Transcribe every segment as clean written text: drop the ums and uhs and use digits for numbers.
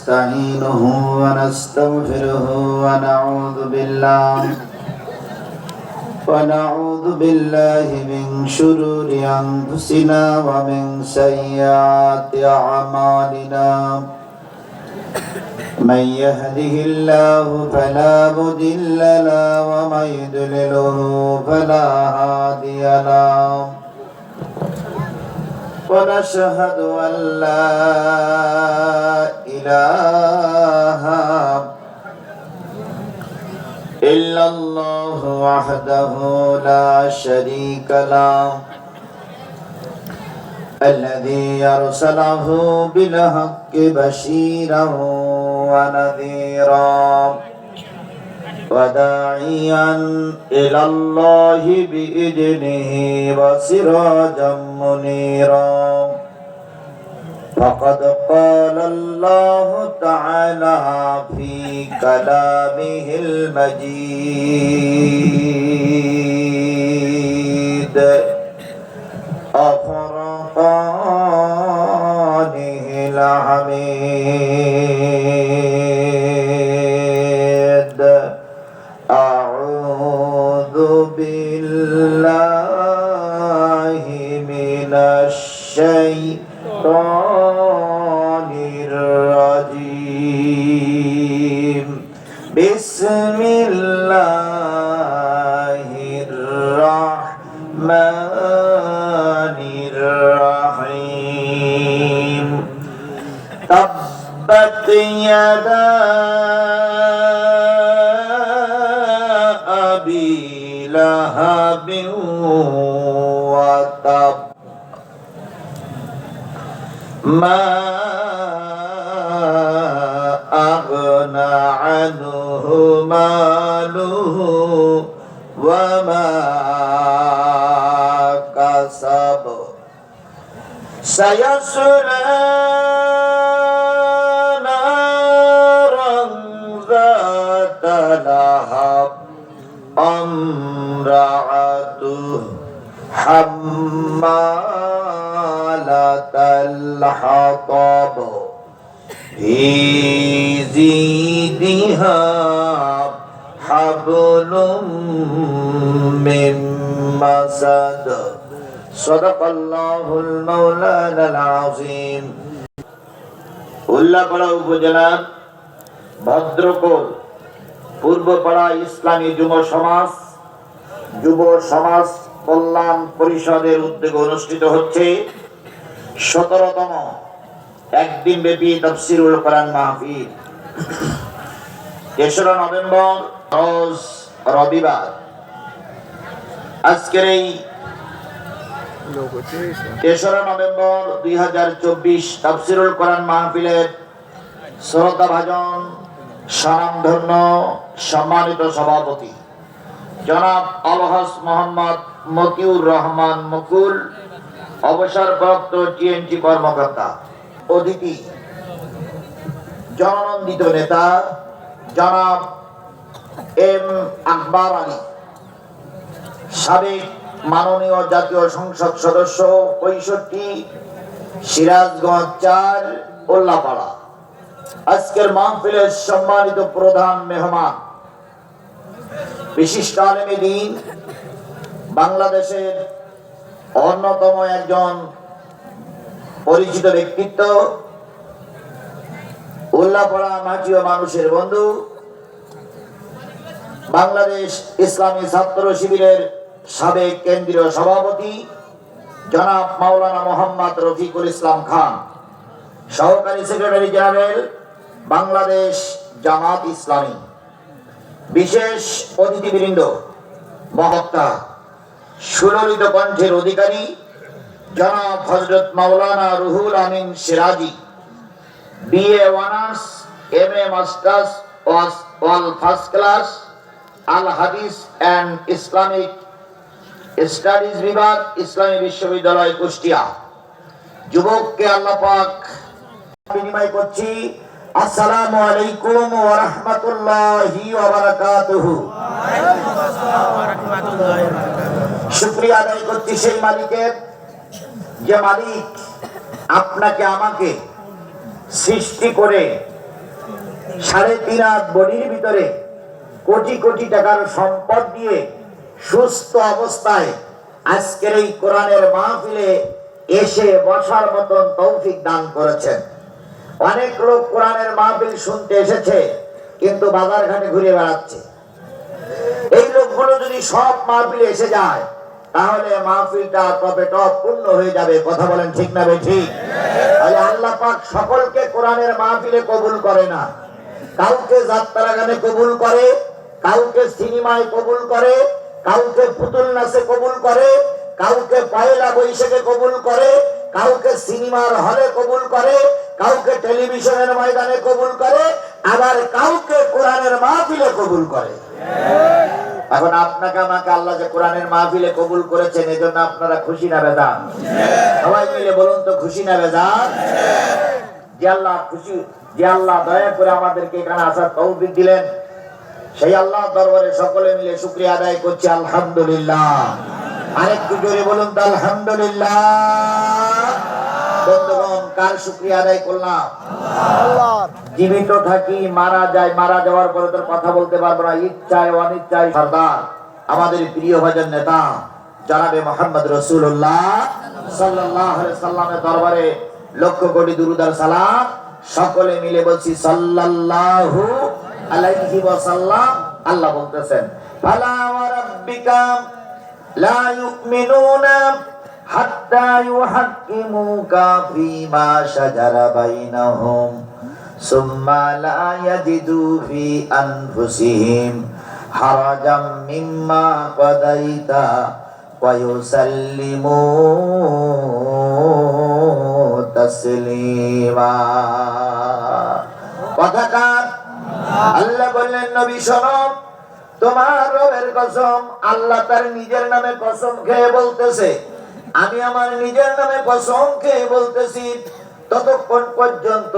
ونستعينه ونستغفره ونعوذ بالله من شرور أنفسنا ومن سيئات أعمالنا من يهده الله فلا مضل له ومن يضلله فلا هادي له ونشهد أن لا إله إلا الله وحده لا شريك له الذي أرسله بالحق بشيرا ونذيرا وداعيا إلى الله بإذنه وسراجا منيرا فقد قال الله تعالى في كلامه المجيد وفرقانه الحميد أعوذ بالله من الشيطان الرجيم بسم الله الرحمن الرحيم تبت يدا أبي لهب وتب ما أغنى عنه ماله وما كسب سيصلى نارا ذات لهب امرأته حمالة الحطب في جيدها حبل من مسد صدق الله المولانا العظيم উল্লাপাড়া উপজেলার ভদ্রকোল পূর্বপাড়া ইসলামী যুব সমাজ কল্যাণ পরিষদের উদ্যোগে অনুষ্ঠিত হচ্ছে 17তম একদিন ব্যাপী তাফসীরুল কোরআন মাহফিল। 3রা নভেম্বর রোজ রবিবার। আজকের এই 3রা নভেম্বর 2024 তাফসীরুল কোরআন মাহফিলের শ্রদ্ধাভাজন স্বনামধন্য সম্মানিত সভাপতি জনাব আলহাজ মোহাম্মদ মতিউর রহমান মুকুল, অবসরপ্রাপ্ত টিএনটি কর্মকর্তা, অতিথি জননন্দিত নেতা জনাব এম আকবর আলী, সাবেক মাননীয় জাতীয় সংসদ সদস্য 65 সিরাজগঞ্জ 4 উল্লাপাড়া। আজকের মাহফিলের সম্মানিত প্রধান মেহমান বিশিষ্ট আলেমে দ্বীন, বাংলাদেশের অন্যতম একজন পরিচিত ব্যক্তিত্ব, উল্লাপাড়া মাটি ও মানুষের বন্ধু, বাংলাদেশ ইসলামী ছাত্র শিবিরের সাবেক কেন্দ্রীয় সভাপতি জনাব মাওলানা মোহাম্মদ রফিকুল ইসলাম খান, সহকারী সেক্রেটারি জেনারেল বাংলাদেশ জামাত ইসলামী, বিশেষ অতিথিবৃন্দ, বক্তা, সুললিত কণ্ঠের অধিকারী জনাব হযরত মাওলানা Ruhul Amin Siraji, BA honours, MA masters all first class, আল হাদিস এন্ড ইসলামিক স্টাডিজ বিভাগ, ইসলামী বিশ্ববিদ্যালয় কুষ্টিয়া। যুবককে আল্লাহ পাক বিনিময় করছি আসসালামু আলাইকুম ওয়া রাহমাতুল্লাহি ওয়া বারাকাতুহু। শুকরিয়া আদায় করছি সেই মালিকের, যে মালিক আপনাকে আমাকে সৃষ্টি করে 3.5 হাত বডির ভিতরে কোটি কোটি টাকার সম্পদ দিয়ে সুস্থ অবস্থায় আজকের এই কোরআনের মাহফিলে এসে বসার মতন তৌফিক দান করেছেন। অনেক লোক কোরআনের মাহফিল শুনতে এসেছে কিন্তু বাজার ঘাটে ঘুরে বেড়াচ্ছে। এই লোকগুলো যদি সব মাহফিলে এসে যায় তাহলে মাহফিলটা টপে টপ পূর্ণ হয়ে যাবে। কথা বলেন ঠিক না বেঠিক? তাহলে আল্লাহ পাক সকলকে কোরআনের মাহফিলে কবুল করে না। কাউকে যাত্রা গানে কবুল করে, কাউকে সিনেমায় কবুল করে, কাউকে পুতুল নাচে কবুল করে, কাউকে পয়লা বৈশাখে কবুল করে, কাউকে সিনেমার হলে কবুল করে, কাউকে টেলিভিশনের ময়দানে কবুল করে, আবার কাউকে কোরআনের মাহফিলে কবুল করে। এখন আপনাকে আমাকে আল্লাহ যে কোরআনের মাহফিলে কবুল করেছেন এজন্য আপনারা খুশি না বেজার? সবাই মিলে বলুন তো খুশি না বেজার? যে আল্লাহ খুশি, যে আল্লাহ দয়া করে আমাদেরকে এখানে আসার তৌফিক দিলেন, সেই আল্লাহর দরবারে সকলে মিলে শুকরিয়া আদায় করছি আলহামদুলিল্লাহ। আরেকটু জোরে বলুন তো আলহামদুলিল্লাহ। বন্ধুগণ, কার শুকরিয়া আদায় করলাম? আল্লাহর। জীবিত থাকি মারা যায়, মারা যাওয়ার পরে তোর কথা বলতে পারবো না, ইচ্ছায় অনিচ্ছায় সরদার আমাদের প্রিয় ভজন নেতা জনাবে মুহাম্মদ রাসূলুল্লাহ সাল্লাল্লাহু আলাইহি সাল্লামের দরবারে লক্ষ কোটি দুরূদ আর সালাম সকলে মিলে বলছি সাল্লাল্লাহু আলাইহি ওয়াসাল্লাম। আল্লাহ বলতেছেন ফালা ওয়া রাব্বিকা লা ইউমিনুনা হাত্তা ইউহাক্কিমুকা ফীমা শাজারা বাইনাহুম সুম্মা লা ইয়াজিদু ফি আনফুসিহিম হারাজাম মিম্মা কাদাইতা ওয়া ইউসাল্লিমু তাসলিমা। কথাকার আল্লাহ বললেন নবী শোনো, তোমার রবের কসম, আল্লাহ তার নিজের নামে কসম খেয়ে বলতেছে, আমি আমার নিজের নামে কসম খেয়ে বলতেছি, ততক্ষণ পর্যন্ত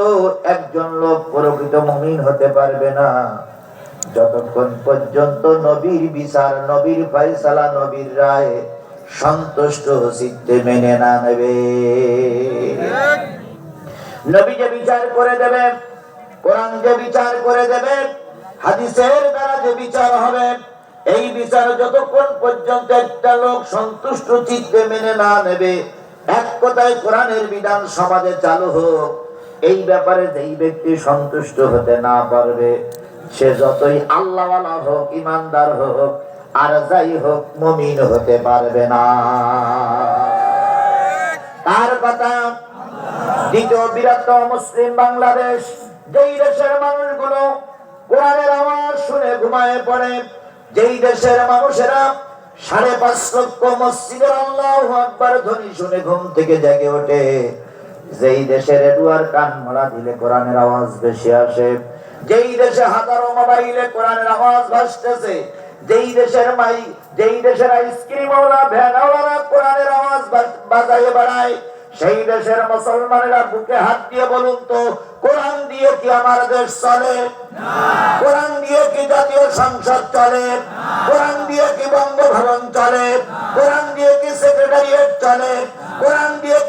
একজন লোক প্রকৃত মুমিন হতে পারবে না যতক্ষণ পর্যন্ত নবীর বিচার, নবীর ফয়সালা, নবীর রায় সন্তুষ্ট চিত্তে মেনে না নেবে। নবী যে বিচার করে দেবে, কোরআন যে বিচার করে দেবে, হাদিসের দ্বারা যে বিচার হবে, এই বিচার যতক্ষণ পর্যন্ত একটা লোক সন্তুষ্ট চিত্তে মেনে না নেবে, এক কথায় কোরআনের বিধান সমাজে চালু হোক, এই ব্যাপারে যেই ব্যক্তি সন্তুষ্ট হতে না পারবে সে যতই আল্লাহওয়ালা হোক, ইমানদার হোক, আর যাই হোক, মুমিন হতে পারবে না। তার কথা দ্বিতীয় বৃহত্তম মুসলিম বাংলাদেশ, যেই দেশের মানুষগুলো কোরআনের আওয়াজ শুনে ঘুমায় পড়ে, যেই দেশের মানুষেরা 5.5 লক্ষ মসজিদের আল্লাহু আকবার ধ্বনি শুনে ঘুম থেকে জেগে ওঠে, যেই দেশের রেডিওর কান মোড়া দিলে কোরআনের আওয়াজ বেশি আসে, যেই দেশে হাজারো মোবাইলে কোরআনের আওয়াজ ভাসতেছে, যেই দেশের আইসক্রিমওয়ালা ভ্যানওয়ালা কোরআনের আওয়াজ বাজায় বেড়ায়, সেই দেশের মুসলমানেরা বুকে হাত দিয়ে বলুন তো, কোরআন দিয়ে কি আমার দেশ চলে? কোরআন দিয়ে কি জাতীয় সংসদ চলে? কোরআন দিয়ে কি বঙ্গভবন চলে? কোরআন দিয়ে কি সেক্রেটারিয়েট চলে? কোরআন দিয়ে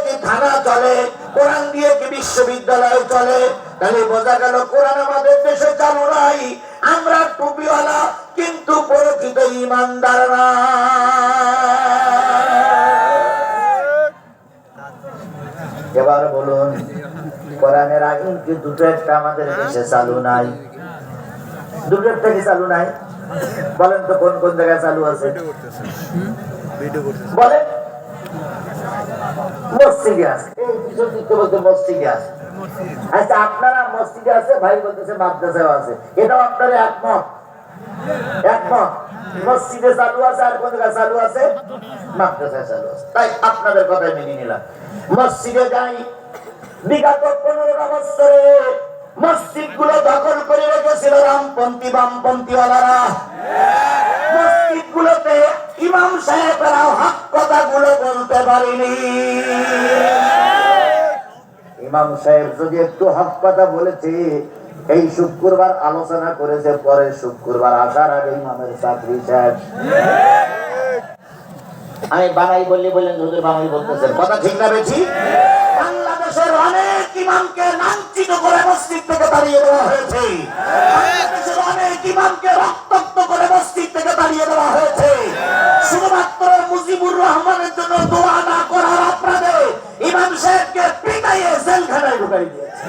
কি থানা চলে? কোরআন দিয়ে কি বিশ্ববিদ্যালয় চলে? তাহলে বোঝা গেল কোরআন আমাদের দেশে চালু নাই। আমরা টুপিওয়ালা কিন্তু প্রকৃত ইমানদার না। এবার বলুন, কোরআনের আইন কি দুটো একটা আমাদের দেশে চালু নাই? দুটো একটা কি চালু নাই? বলেন তো কোন কোন জায়গায় চালু আছে? বলেন। মসজিদে আছে, মসজিদে আছে। আচ্ছা, আপনারা মসজিদে আছে, ভাই বলতেছে মাদ্রাসায় আছে, এটাও আপনারা একমত? একমত। মসজিদে চালু আছে, আর কোন জায়গায় চালু আছে? মাদ্রাসায় চালু আছে। তাই আপনাদের কথাই মেনে নিলাম। মসজিদে যাই, বিগত 15 বছরে মসজিদ গুলো দখল করে রেখেছিল রামপন্থী বামপন্থীওয়ালারা। মসজিদ গুলোতে ইমাম সাহেবরা হক কথাগুলো বলতে পারেনি। ইমাম সাহেব যদি একটু হক কথা বলেছে, এই শুক্রবার আলোচনা করেছে, পরের শুক্রবার আসার আগে ইমামের চাকরি শেষ। আমি বাঙালি বললে বললেন হুজুর বাঙালি বলতেছেন, কথা ঠিক না বেশি? বাংলাদেশের অনেক ইমামকে লাঞ্ছিত করে মসজিদ থেকে তাড়িয়ে দেওয়া হয়েছে, বাংলাদেশের অনেক ইমামকে রক্তাক্ত করে মসজিদ থেকে তাড়িয়ে দেওয়া হয়েছে, শুধুমাত্র মুজিবুর রহমানের জন্য দোয়া না করার অপরাধে ইমাম সাহেবকে পিটাইয়ে জেলখানায় ঢুকাই দিয়েছে।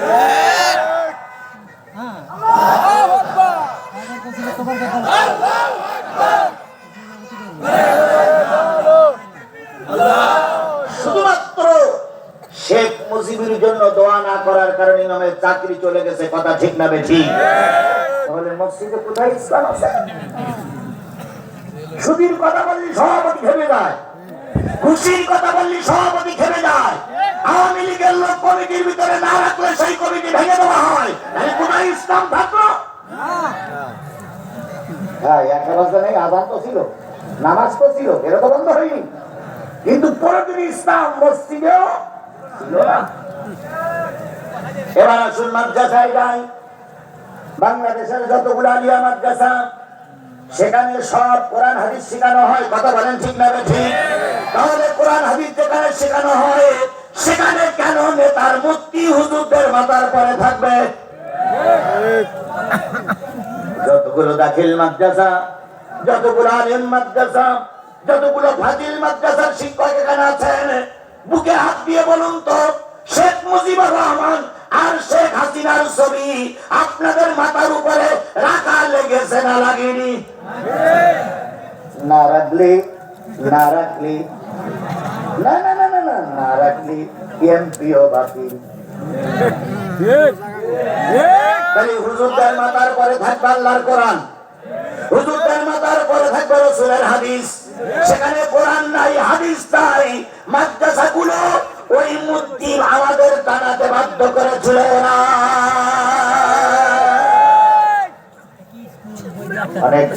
শুধুমাত্র শেখ মুজিবের জন্য দোয়া না করার কারণে ইমামের চাকরি চলে গেছে, কথা ঠিক না বেঠিক? তাহলে মসজিদে কোথায় ইসলাম আছে? সুদীর কথা বললি সভাপতি খেপে যায়, খুশির কথা বললি সভাপতি খেপে যায়, আওয়ামী লীগের লোক কমিটির ভিতরে না রাখলে সেই কমিটি ভেঙে দেওয়া হয়, তাহলে কোথায় ইসলাম থাকলো? হ্যাঁ, একটা বাজে নেই, আজান তো ছিল, নামাজ তো ছিল, এটা তো বন্ধ হয়নি, কিন্তু পুরোপুরি ইসলাম মসজিদেও ছিল না। এবার আসুন মাদ্রাসায় যাই। বাংলাদেশের যতগুলো আলিয়া মাদ্রাসা, সেখানে সব কোরআন হাদিস শেখানো হয়, কথা বলেন ঠিক না ঠিক? তাহলে কোরআন হাদিস যেখানে শেখানো হয়, সেখানে কেন নেতার মুক্তি হুজুরদের মাথার পরে থাকবে? যতগুলো দাখিল মাদ্রাসা, যতগুলো আলিম মাদ্রাসা, যতগুলো ফাজিল মাদ্রাসার শিক্ষক এখানে আছেন, বুকে হাত দিয়ে বলুন তো, শেখ মুজিবুর রহমান আর শেখ হাসিনার ছবি আপনাদের মাথার উপরে রাখা লেগেছে না লাগেনি? না রাখলি না রাখলি না না না না না না রাখলি এমপিও বাতিল। তাহলে হুজুরদের মাথার পরে থাকবে আল্লাহর কোরআন, হুজুরদের মাথার পরে থাকবে রাসূলের হাদিস, সেখানে কোরআন নাই হাদিস নাই, মাদ্রাসাগুলো ওই মূর্তি আমাদের টানাতে বাধ্য করেছিল না। অনেক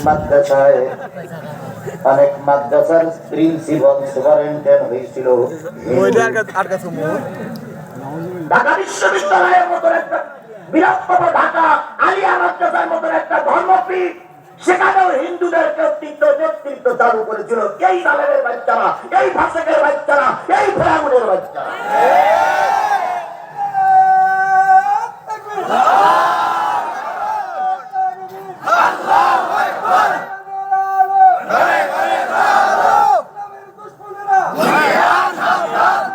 মাদ্রাসার প্রিন্সিপাল সুপারিনটেন্ডেন্ট হয়েছিল ঢাকা বিশ্ববিদ্যালয়ের মতো একটা বৃহত্তম ঢাকা আলিয়া মাদ্রাসার মতো একটা ধর্মপীঠ, সেখানেও হিন্দুদের নেতৃত্ব চালু করেছিল এই দালের বাচ্চারা, এই ফাসেকের বাচ্চারা, এই ফেরাগুনের বাচ্চারা।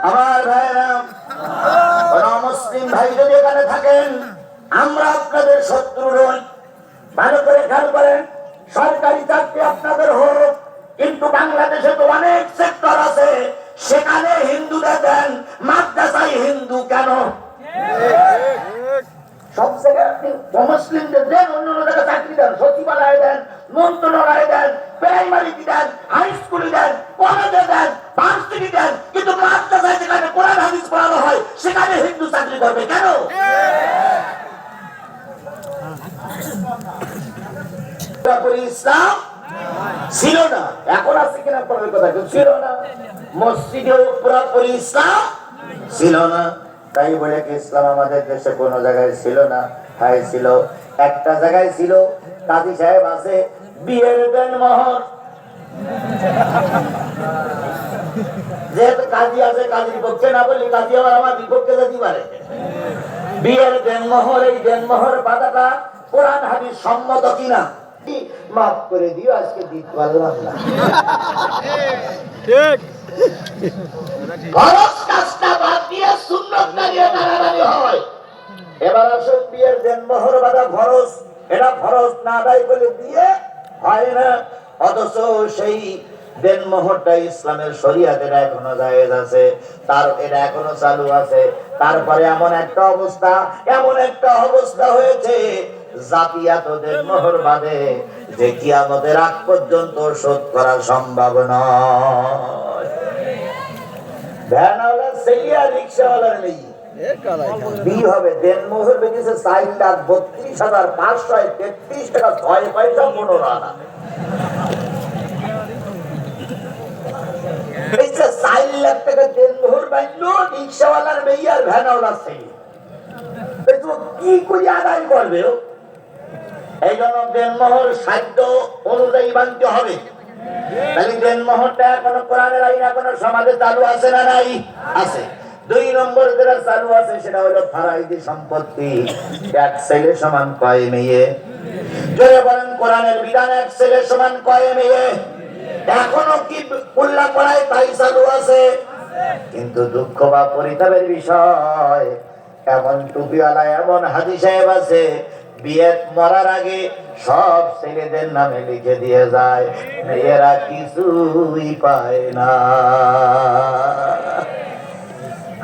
আমার ভাইরা, মুসলিম ভাই যদি এখানে থাকেন, আমরা আপনাদের শত্রু নই, ভালো করে খেয়াল করেন। সরকারি চাকরি আপনাদের হোক, কিন্তু বাংলাদেশে তো অনেক সেক্টর আছে, সেখানে হিন্দুদের দেন, মাদ্রাসায় হিন্দু কেন? সব জায়গায় আপনি মুসলিমদের দেন, অন্য জায়গায় চাকরি দেন, সচিবালয়ে দেন, মন্ত্রণালয়ে দেন, প্রাইমারিতে দেন, হাই স্কুলে দেন, কলেজে দেন, ভার্সিটি দেন, কিন্তু মাদ্রাসায় যেখানে কোরআন হাদিস পড়ানো হয় সেখানে হিন্দু চাকরি করবে কেন? ইসলাম ছিল না, এখন আছে কিনা পরের কথা, ছিল না। মসজিদে পুরোপুরি ইসলাম ছিল না, তাই বলে কি ইসলাম আমাদের দেশে কোন জায়গায় ছিল না? হ্যাঁ ছিল, একটা জায়গায় ছিল। কাজী সাহেব আছে, বিয়ের দেন মোহর, যেহেতু কাজী আছে, কাজীর পক্ষে না বললে কাজী আবার আমার বিপক্ষে যেতে পারে। বিয়ের দেন মোহর, এই দেন মোহর বাধাটা কোরআন হাদিস সম্মত কিনা? মাফ করে দিও, আজকে দিতে পারলাম না। এবার আসল বিয়ের দেন মোহর বাধা ফরজ, এটা ফরজ না আদায় বলে বিয়ে হয় না, অথচ সেই দেন মোহরটা ইসলামের শরীয়তের এখনো জায়েজ আছে, তার এটা এখনো চালু আছে। তারপরে এমন একটা অবস্থা হয়েছে, জাতিয়াত দেন মোহর বাদে যে কিয়ামতের আগ পর্যন্ত শোধ করা সম্ভব নয়। ভ্যানওয়ালা সেলিয়া রিকশাওয়ালার নেই বিয়ে হবে, দেন মোহর বেঁচেছে 4,32,533 টাকা 6 পয়সা 15 আনা। 4 লাখ টাকা দেন মোহর বাইলো রিকশাওয়ালার মেয়ে আর ভ্যানওয়ালার ছেলে, কি করে আদায় করবে? এই জন্য দেনমোহর সাধ্য অনুযায়ী বানতে হবে। তাহলে দেনমোহরটা এখনো কোরআনের আইন এখনো সমাজে চালু আছে না নাই? আছে। দুই নম্বর যেটা চালু আছে সেটা হলো ফারাইদি সম্পত্তি, এক ছেলে সমান কয় মেয়ে? জোরে বলেন কোরআনের বিধান এক ছেলে সমান কয় মেয়ে? এখনো কি উল্লাহ করায় তাই চালু আছে? কিন্তু দুঃখ বা পরিতাপের বিষয়, এমন টুপিওয়ালা এমন হাজি সাহেব আছে বিয়ে মরার আগে সব ছেলেদের নামে লিখে দিয়ে যায়, মেয়েরা কিছুই পায় না।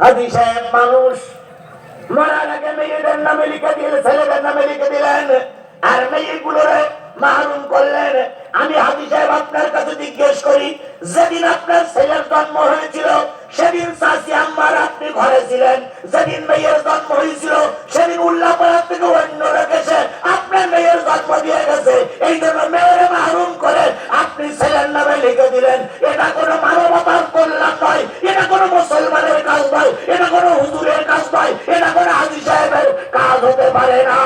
হাজি সাহেব মানুষ, মরার আগে মেয়েদের নামে লিখে দিলেন, ছেলেদের নামে লিখে দিলেন, আর মেয়েগুলোরে মাহরুম করলেন। আমি হাজি সাহেব আপনার কাছে জিজ্ঞেস করি, যেদিন আপনার ছেলের জন্ম হয়েছিল সেদিন চাচি আম্মার আপনি ঘরে ছিলেন, যেদিন মেয়ের জন্ম হয়েছিল সেদিন উল্লাপাড়া থেকে অন্য রেখেছে আপনার মেয়ের জন্ম দিয়ে গেছে, এই জন্য মেয়েরে মাহরুম করে আপনি ছেলের নামে লিখে দিলেন। এটা কোনো মানবতার কল্যাণ নয়, এটা কোনো মুসলমানের কাজ নয়, এটা কোনো হুজুরের কাজ নয়, এটা কোনো হাজি সাহেবের কাজ হতে পারে না।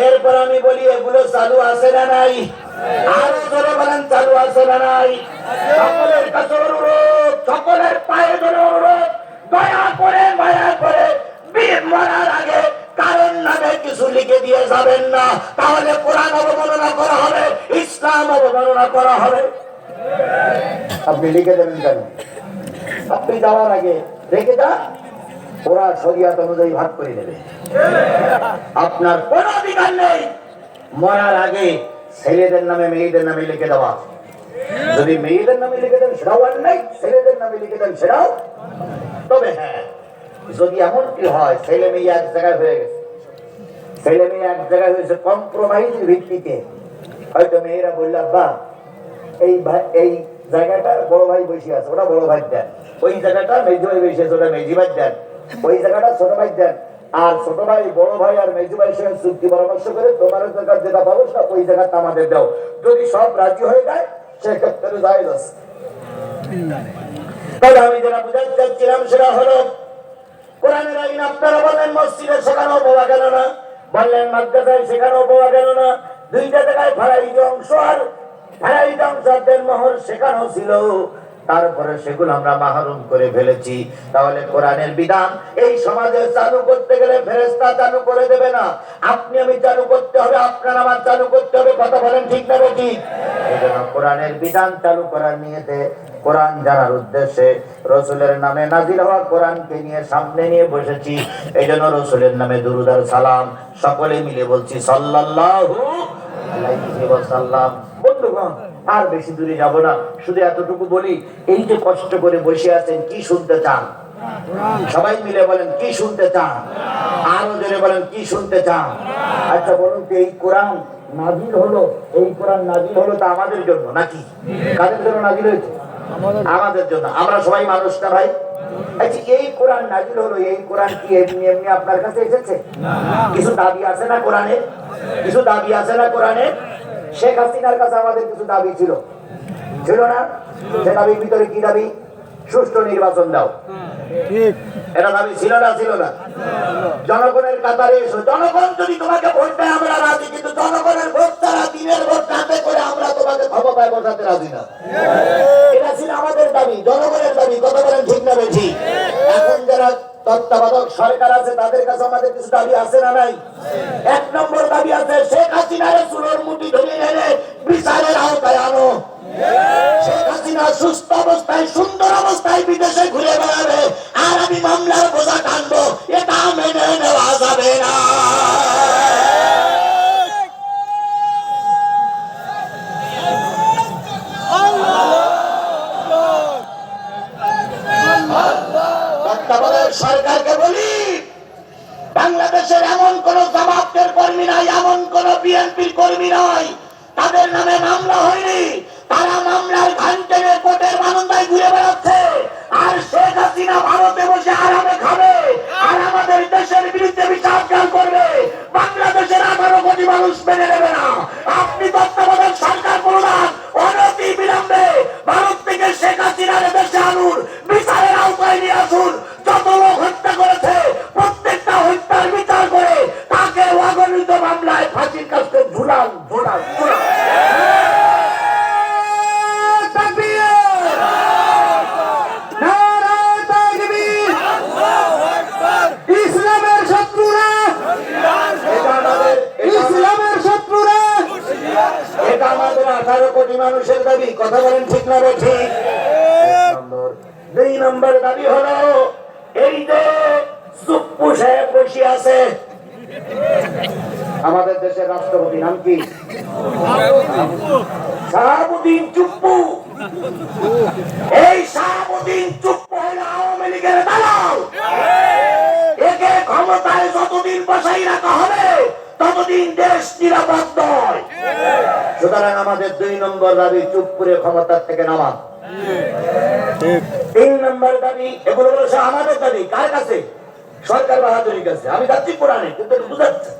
এরপর আমি বলি এগুলো চালু আছে না নাই? আরো জোরে বলেন চালু আছে না নাই? সকলের কাছে অনুরোধ, সকলের পায়ে ধরে অনুরোধ, দয়া করে বীর মরার আগে কারণ নামে কিছু লিখে দিয়ে যাবেন না, তাহলে কোরআন অবমাননা করা হবে, ইসলাম অবমাননা করা হবে। আপনি লিখে দেবেন কেন? আপনি যাওয়ার আগে রেখে যান, ওরা শরিয়ত অনুযায়ী ভাগ করে নেবে। আপনার কোনো অধিকার নেই মরার আগে ছেলেদের নামে মেয়েদের নামে লিখে দেওয়া। যদি মেয়েদের নামে লিখে দেন সেটাও আর নাই, ছেলেদের নামে লিখে দেন সেটাও। তবে হ্যাঁ, যদি এমন কি হয় ছেলে মেয়ে এক জায়গায় হয়ে গেছে, ছেলে মেয়ে এক জায়গায় হয়েছে কম্প্রোমাইজের ভিত্তিতে, হয়তো মেয়েরা বললাম বা এই জায়গাটা বড় ভাই বসে আছে, ওটা বড় ভাই দেন, ওই জায়গাটা মেজি ভাই বসে আছে, ওটা মেজি ভাই দেন, ওই জায়গাটা ছোট ভাই দেন, আর ছোট ভাই বড় ভাই আর মেজি ভাইয়ের সঙ্গে চুক্তি পরামর্শ করে তোমার জায়গা যেটা পাবো ওই জায়গাটা আমাদের দাও। যদি সব রাজি হয়ে যায় সেক্ষেত্রে জায়েজ আছে। তবে আমি যেটা বুঝাতে চাচ্ছিলাম সেটা হলো কোরআনের আইন আপনারা বললেন মসজিদে শেখানো পাওয়া গেল না, বললেন মাদ্রাসায় শেখানো পাওয়া গেল না, দুইটা জায়গায় ফারাইজ অংশ আর ফারাইজ অংশের মোহর শেখানো ছিল, তারপরে সেগুলো আমরা মাহরুম করে ফেলেছি। তাহলে কোরআনের বিধান এই সমাজে চালু করতে গেলে ফেরেশতা চালু করে দেবে না, আপনি আমি চালু করতে হবে, আপনার আমার চালু করতে হবে। কথা বলেন ঠিক না ঠিক? এই জন্য কোরআনের বিধান চালু করার নিয়েতে, কোরআন জানার উদ্দেশ্যে রাসূলের নামে নাযিল হওয়া কোরআনকে নিয়ে সামনে নিয়ে বসেছি। এই জন্য রাসূলের নামে দুরূদ আর সালাম সকলে মিলে বলছি সাল্লাল্লাহু আলাইহি ওয়াসাল্লাম। বন্ধুগণ, আর বেশি দূরে যাব না, শুধু এতটুকু বলি, এই যে কষ্ট করে বসে আছেন কি শুনতে চান? সবাই মিলে বলেন কি শুনতে চান? আরো জোরে বলেন কি শুনতে চান? আচ্ছা বলুন তো, এই কোরআন নাজিল হলো, এই কোরআন নাজিল হলো তা আমাদের জন্য নাকি? কাদের জন্য নাজিল হয়েছে? আমাদের জন্য। আমরা সবাই মানুষ না ভাই? আচ্ছা, এই কোরআন নাজিল হলো, এই কোরআন কি এমনি এমনি আপনার কাছে এসেছে? কিছু দাবি আছে না কোরআনে? কিছু দাবি আছে না কোরআনে? শেখ হাসিনার কাছে আমাদের কিছু দাবি ছিল, ছিল না? সে দাবির ভিতরে কি দাবি? সুষ্ঠু নির্বাচন দাও। এটা দাবি ছিল না? ছিল না? জনগণের কাতারে এসো, জনগণ যদি তোমাকে ভোট দেয় আমরা রাজি, কিন্তু জনগণের ভোট ছাড়া দিনের ভোট রাতে করে আমরা তোমাকে ক্ষমতায় বসাতে রাজি না। এটা ছিল আমাদের দাবি, জনগণের দাবি। কথা বলেন ঠিক না বেশি? এখন যারা তত্ত্বাবধায়ক সরকার আছে তাদের কাছে আমাদের কিছু দাবি আছে না নাই? এক নম্বর দাবি আছে, শেখ হাসিনার চুলোর মুঠি ধরে এনে বিচারের আওতায় আনো। শেখ হাসিনা সুস্থ অবস্থায় সুন্দর অবস্থায় বিদেশে ঘুরে বেড়াবে আর আমি মামলার বোঝা টানবো, এটা মেনে নেওয়া যাবে না। সরকারকে বলি, বাংলাদেশের এমন কোন জামাতের কর্মী নাই, এমন কোন বিএনপির কর্মী নাই তাদের নামে মামলা হয়নি, তারা মামলার ঘান টেনে কোর্টের বারান্দায় ঘুরে বেড়াচ্ছে। আর শেখ হাসিনা ভারতে বসে আরামে খাবে আর আমাদের দেশের বিরুদ্ধে বিচার করবে। বাংলাদেশের 18 কোটি মানুষ মেনে নেবে না। আপনি তত্ত্বাবধায়ক সরকার প্রধান অনতি বিলম্বে ভারত থেকে শেখ হাসিনার দেশে আনুন। ফাঁসির কাছে ঝুলান ঝুলান ঝুলান। ইসলামের শত্রুরা, ইসলামের শত্রুরা, এটা আমাদের 18 কোটি মানুষের দাবি। কথা বলেন ঠিক না ঠিক? 2 নম্বর দাবি হলো এই যে চুপ্পু সাহেব বসে আছে, আমাদের দেশের রাষ্ট্রপতি নাম কি? শাহাবুদ্দিন চুপ্পু। এই শাহাবুদ্দিন চুপ্পু হলো আওয়ামী লীগের দালাল। একে ক্ষমতায় যতদিন বসাই রাখা হবে ততদিন দেশ নিরাপদ নয়। সুতরাং আমাদের 2 নম্বর দাবি চুপ্পুরে ক্ষমতার থেকে নামান। 3 নম্বর দাবি, এগুলো হলো আমাদের দাবি। কার কাছে? সরকার বাহাদুরির কাছে। আমি যাচ্ছি কোরআনে, কিন্তু বুঝাচ্ছি।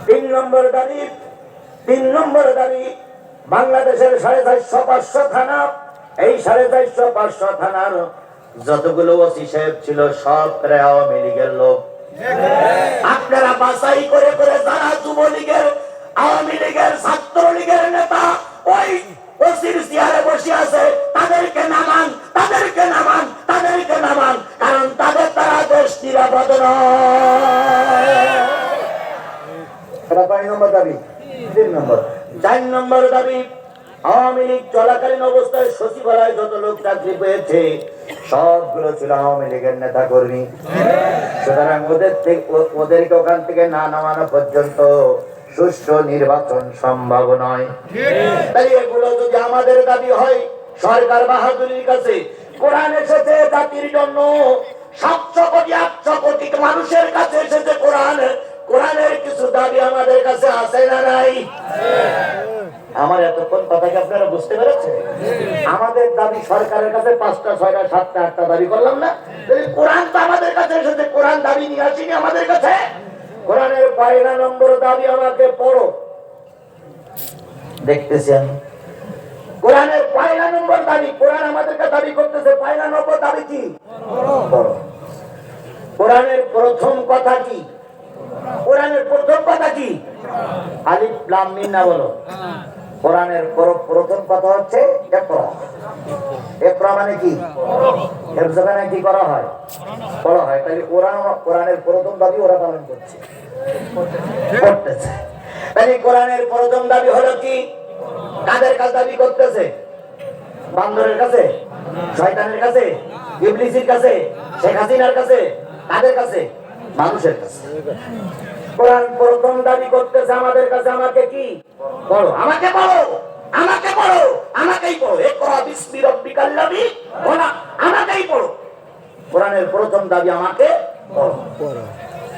3 নম্বর দাবি, 3 নম্বর দাবি, বাংলাদেশের 450-500 থানা, এই 450-500 থানার যতগুলো ওসি সাহেব ছিল সব প্রায় আওয়ামী লীগের লোক। আপনারা বাছাই করে করে যারা যুবলীগের, আওয়ামী লীগের, ছাত্রলীগের নেতা ওই ওসির চেয়ারে বসে আছে, তাদেরকে নামান, তাদেরকে নামান, তাদেরকে নামান, কারণ তাদের তারা দেশ নিরাপদ নয়। এটা 5 নম্বর দাবি। 3 নম্বর। 4 নম্বর দাবি, আওয়ামী লীগ চলাকালীন অবস্থায় সচিবালয়ে যত লোক চাকরি পেয়েছে সবগুলো ছিল আওয়ামী লীগের নেতা কর্মী। সুতরাং ওদেরকে ওখান থেকে না নামানো পর্যন্ত সুষ্ঠু নির্বাচন সম্ভব নয়। তাই এগুলো যদি আমাদের দাবি হয় সরকার বাহাদুরির কাছে, কোরআন এসেছে জাতির জন্য, 700 কোটি 800 কোটি মানুষের কাছে এসেছে কোরআন। কোরআনের কিছু দাবি আমাদের কাছে আছে না নাই? আমার এতক্ষণ কথা কি আপনারা বুঝতে পেরেছেন? আমাদের দাবি সরকারের কাছে 5টা 6টা 7টা 8টা দাবি করলাম না? কোরআন তো আমাদের কাছে এসেছে, কোরআন দাবি নিয়ে আসিনি আমাদের কাছে। কোরআনের 1 নম্বর দাবি আমাকে পড়ো, দেখতেছি আমি। কোরআনের 1 নম্বর দাবি, কোরআন আমাদেরকে দাবি করতেছে 1 নম্বর দাবি কি? পড়ো। কোরআনের প্রথম কথা কি? কোরআনের প্রথম কথা কি? আলিফ লাম মিম না বলো। কোরআনের প্রথম কথা হচ্ছে ইকরা। ইকরা মানে কি? হেফজ মানে কি করা হয়? পড়া হয়। তাহলে কোরআনের প্রথম দাবি ওরা পালন করছে, করতেছে। তাহলে কোরআনের প্রথম দাবি হলো কি? কাদের কাছে দাবি করতেছে? বান্দরের কাছে, শয়তানের কাছে, ইবলিসের কাছে, শেখ হাসিনার কাছে, কাদের কাছে? মানুষের কাছে। কোরআন প্রথম দাবি করতেছে আমাদের কাছে, আমাকে কি? পড়ো, আমাকে পড়ো, আমাকে পড়ো, আমাকেই পড়ো। ইকরা বিসমি রাব্বিকাল্লাযী খলাক, আমাকেই পড়ো। কোরআনের প্রথম দাবি আমাকে পড়ো।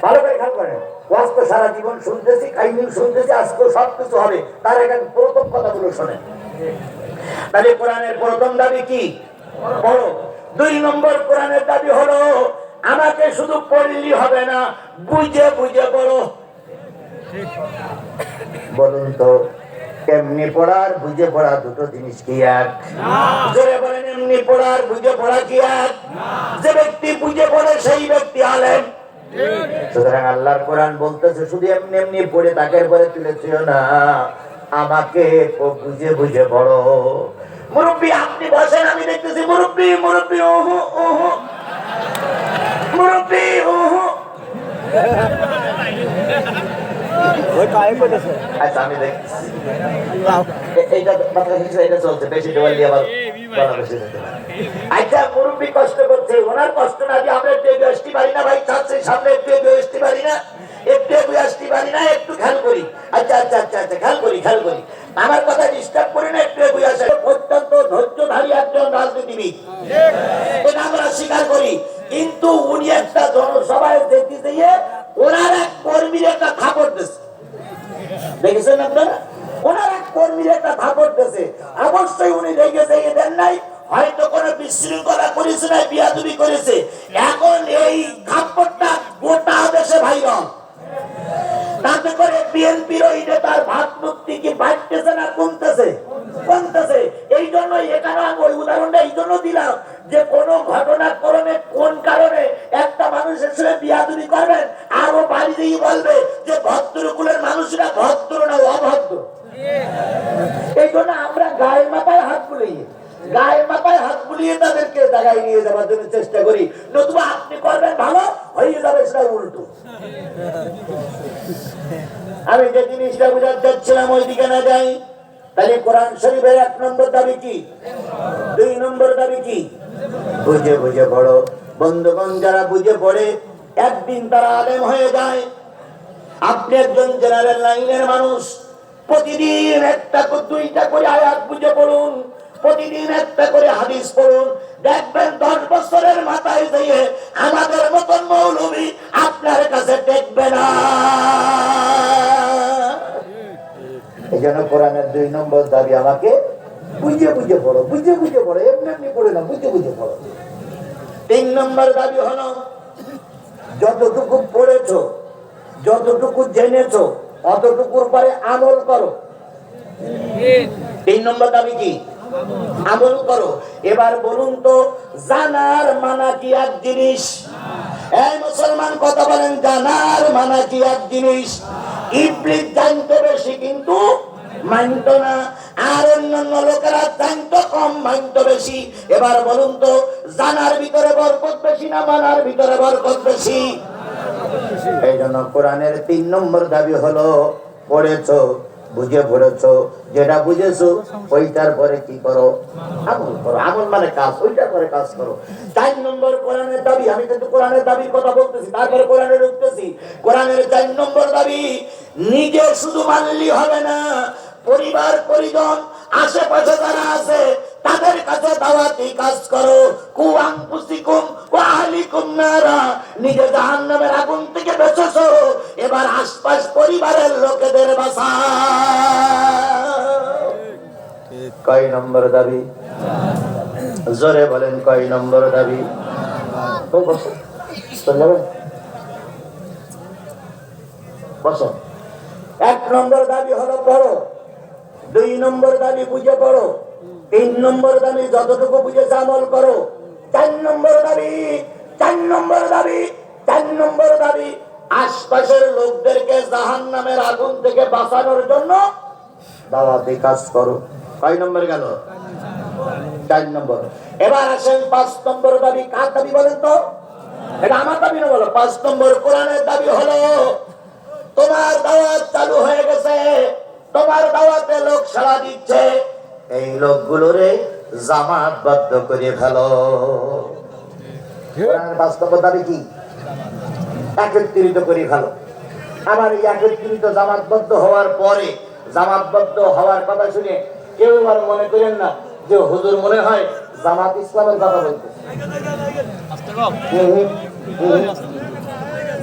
ভালো করে খেয়াল করেন, ওয়াজ তো সারা জীবন শুনতেছি, কাহিনী শুনতেছি, আজকে সবকিছু হবে, তার আগে প্রথম কথাগুলো শোনেন। তাহলে কোরআনের প্রথম দাবি কি? পড়ো। 2 নম্বর কোরআনের দাবি হলো আমাকে শুধু পড়লি হবে না, বুঝে বুঝে পড়ো। বলুন তো কেমনি পড়ার বুঝে পড়া দুটো জিনিস কি এক? জোরে বলেন, এমনি পড়ার বুঝে পড়া কি এক? যে ব্যক্তি বুঝে পড়ে সেই ব্যক্তি আলেম। সুতরাং আল্লাহর কোরআন বলতেছে শুধু এমনি এমনি পড়ে তাকে পরে তুলেছিও না, আমাকে বুঝে বুঝে পড়ো। মুরব্বী আপনি বসেন, আমি দেখতেছি মুরব্বী মুরব্বী ওহো ওহো, মুরব্বী ওহো। আচ্ছা আমি দেখছি এইটা চলছে, বেশি ডোয়াল দিয়ে আবার গলা বেশি যেতে পারে। আচ্ছা মুরব্বী কষ্ট করছে, ওনার কষ্ট না দিয়ে আমরা একটু এগিয়ে আসতে পারি না? ভাই চাচ্ছে সামনে একটু এগিয়ে আসতে পারি না? একটু এগিয়ে আসতে পারি না? একটু খেয়াল করি। আচ্ছা আচ্ছা আচ্ছা আচ্ছা খেয়াল করি, খেয়াল করি, আমার কথা ডিস্টার্ব করি না, একটু এগিয়ে আসে। অত্যন্ত ধৈর্যধারী একজন রাজনীতিবিদ, এটা আমরা স্বীকার করি। কিন্তু উনি একটা জনসভায় দেখতে গিয়ে ওনার এক কর্মীর একটা থাপড় দিচ্ছে, দেখেছেন আপনারা? ওনার এক কর্মীর একটা থাপড় দিচ্ছে। অবশ্যই উনি দেখে দেন নাই, হয়তো কোনো বিশৃঙ্খলা করেছে না, বিয়াদবি করেছে। এখন এই থাপ্পড়টা গোটা দেশে ভাইরাল। তাতে করে বিএনপির ওই নেতার ভাবমূর্তি কি বাড়তেছে না কমতেছে? কমতেছে। এই জন্য এখানে আমি ওই উদাহরণটা এই জন্য দিলাম যে কোন ঘটনাক্রমে কোন কারণে একটা মানুষের সঙ্গে বিয়াদবি করবেন, আরো বাড়ি দিয়ে বলবে যে ভদ্রকুলের মানুষরা ভদ্র না অভদ্র? এই জন্য আমরা গায়ের মাথায় হাত বুলিয়ে তাদেরকে জায়গায় নিয়ে যাওয়ার জন্য চেষ্টা করি, নতুবা আপনি করবেন ভালো, হয়ে যাবে সেটা উল্টো। আমি যে জিনিসটা বুঝাতে চাচ্ছিলাম ওই দিকে না যাই, তাহলে কোরআন শরীফের 1 নম্বর দাবি কি, 2 নম্বর দাবি কি? বুঝে বুঝে পড়ো। বন্ধুগণ, যারা বুঝে পড়ে একদিন তারা আলেম হয়ে যায়। আপনি একজন জেনারেল লাইনের মানুষ, প্রতিদিন 1টা 2টা করে আয়াত বুঝে পড়ুন, প্রতিদিন 1টা করে হাদিস পড়ুন, দেখবেন 10 বছরের মাথায় দিয়ে আমাদের মতন মৌলবী আপনার কাছে দেখবে না। এই জন্য কোরআনের 2 নম্বর দাবি আমাকে বুঝে বুঝে পড়ো, বুঝে বুঝে পড়ো, এমনি এমনি পড়ে না, বুঝে বুঝে পড়ো। 3 নম্বর দাবি হলো যতটুকু পড়েছো, যতটুকু জেনেছো, অতটুকুর পরে আমল করো। 3 নম্বর দাবি কি? আমল করো। এবার বলুন তো, জানার মানা কি এক জিনিস? এই মুসলমান কথা বলেন, জানার মানা কি এক জিনিস? ইবলিস জানতে বেশি কিন্তু মানতো না, আর অন্যান্য লোকেরা জানতো কম, মানতো বেশি। এবার বলুন তো, জানার ভিতরে বরকত বেশি না মানার ভিতরে বরকত বেশি? এই জন্য কোরআনের 3 নম্বর দাবি হলো পড়েছো, বুঝে পড়েছো, যেটা বুঝেছো ওইটার পরে কি করো? আমল করো। আমল মানে কাজ, ওইটার পরে কাজ করো। 4 নম্বর কোরআনের দাবি, আমি কিন্তু কোরআনের দাবির কথা বলতেছি, তারপরে কোরআনে ঢুকতেছি। কোরআনের 4 নম্বর দাবি, নিজে শুধু মানলি হবে না, পরিবার পরিজন আশেপাশে যারা আছে তাদের কাছে দাওয়াতি কাজ করো। কু আনফুসিকুম ওয়া আহলিকুম নারা, নিজে জাহান্নামের আগুন থেকে বাঁচাছো, এবার আশপাশ পরিবারের লোকেদের বাঁচাও। কয় নম্বর দাবি? জোরে বলেন, কয় নম্বর দাবি? বসো। 1 নম্বর দাবি হলো পড়ো, 2 নম্বর দাবি বুঝে পড়ো, 3 নম্বর দাবি যতটুকু বুঝেছে আমল করো, 4 নম্বর দাবি, 4 নম্বর দাবি, 4 নম্বর দাবি, আশপাশের লোকদেরকে জাহান্নামের আগুন থেকে বাঁচানোর জন্য দাওয়াতি কাজ করো। কয় নম্বর গেল? 4 নম্বর। এবার আসেন 5 নম্বর দাবি। কার দাবি বলেন তো? এটা আমার দাবি না, বলো। 5 নম্বর কোরআনের দাবি হলো, তোমার দাওয়াত চালু হয়ে গেছে, তোমার দাওয়াতে লোক সাড়া দিচ্ছে, এই লোকগুলোরে জামাতবদ্ধ করে ফেলো। কোরআনের 5 নম্বর দাবি কি? একত্রিত করে ফেলো। আমার এই একত্রিত জামাতবদ্ধ হওয়ার পরে, জামাতবদ্ধ হওয়ার কথা শুনে কেউ আর মনে করেন না যে হুজুর মনে হয় জামাত ইসলামের কথা বলতে।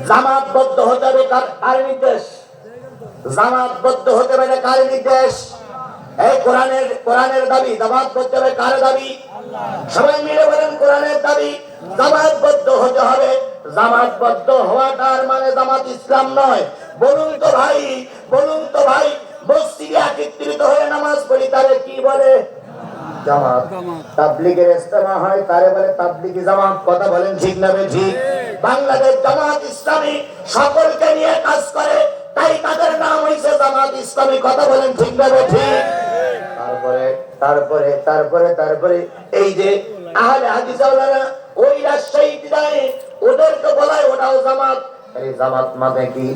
জামাতবদ্ধ হতে হবে কার নির্দেশ? জামাতবদ্ধ হতে হবে কার নির্দেশ? এই কোরআনের দাবি। জামাতবদ্ধ হবে কার দাবি? সবাই মিলে বলেন, কোরআনের দাবি। জামাতবদ্ধ হতে হবে। জামাতবদ্ধ হওয়া তার মানে জামাত ইসলাম নয়। বলুন তো ভাই, বলুন তো ভাই, মসজিদে একত্রিত হয়ে নামাজ পড়ি তারে কি বলে? জামাত। তাবলীগের ইজতেমা হয় তারে বলে তাবলীগি জামাত। কথা বলেন ঠিক না ঠিক? বাংলাদেশ জামাত ইসলামী সকলকে নিয়ে কাজ করে, তাই তাদের নাম হইছে জামাত ইসলামী। কথা বলেন ঠিক না ঠিক? তারপরে তারপরে তারপরে তারপরে এই যে আহলে হাদিস ওয়ালারা ওই রাজশাহী যায়, ওদেরকে বলায় ওটাও জামাত। এই জামাত মানে কি?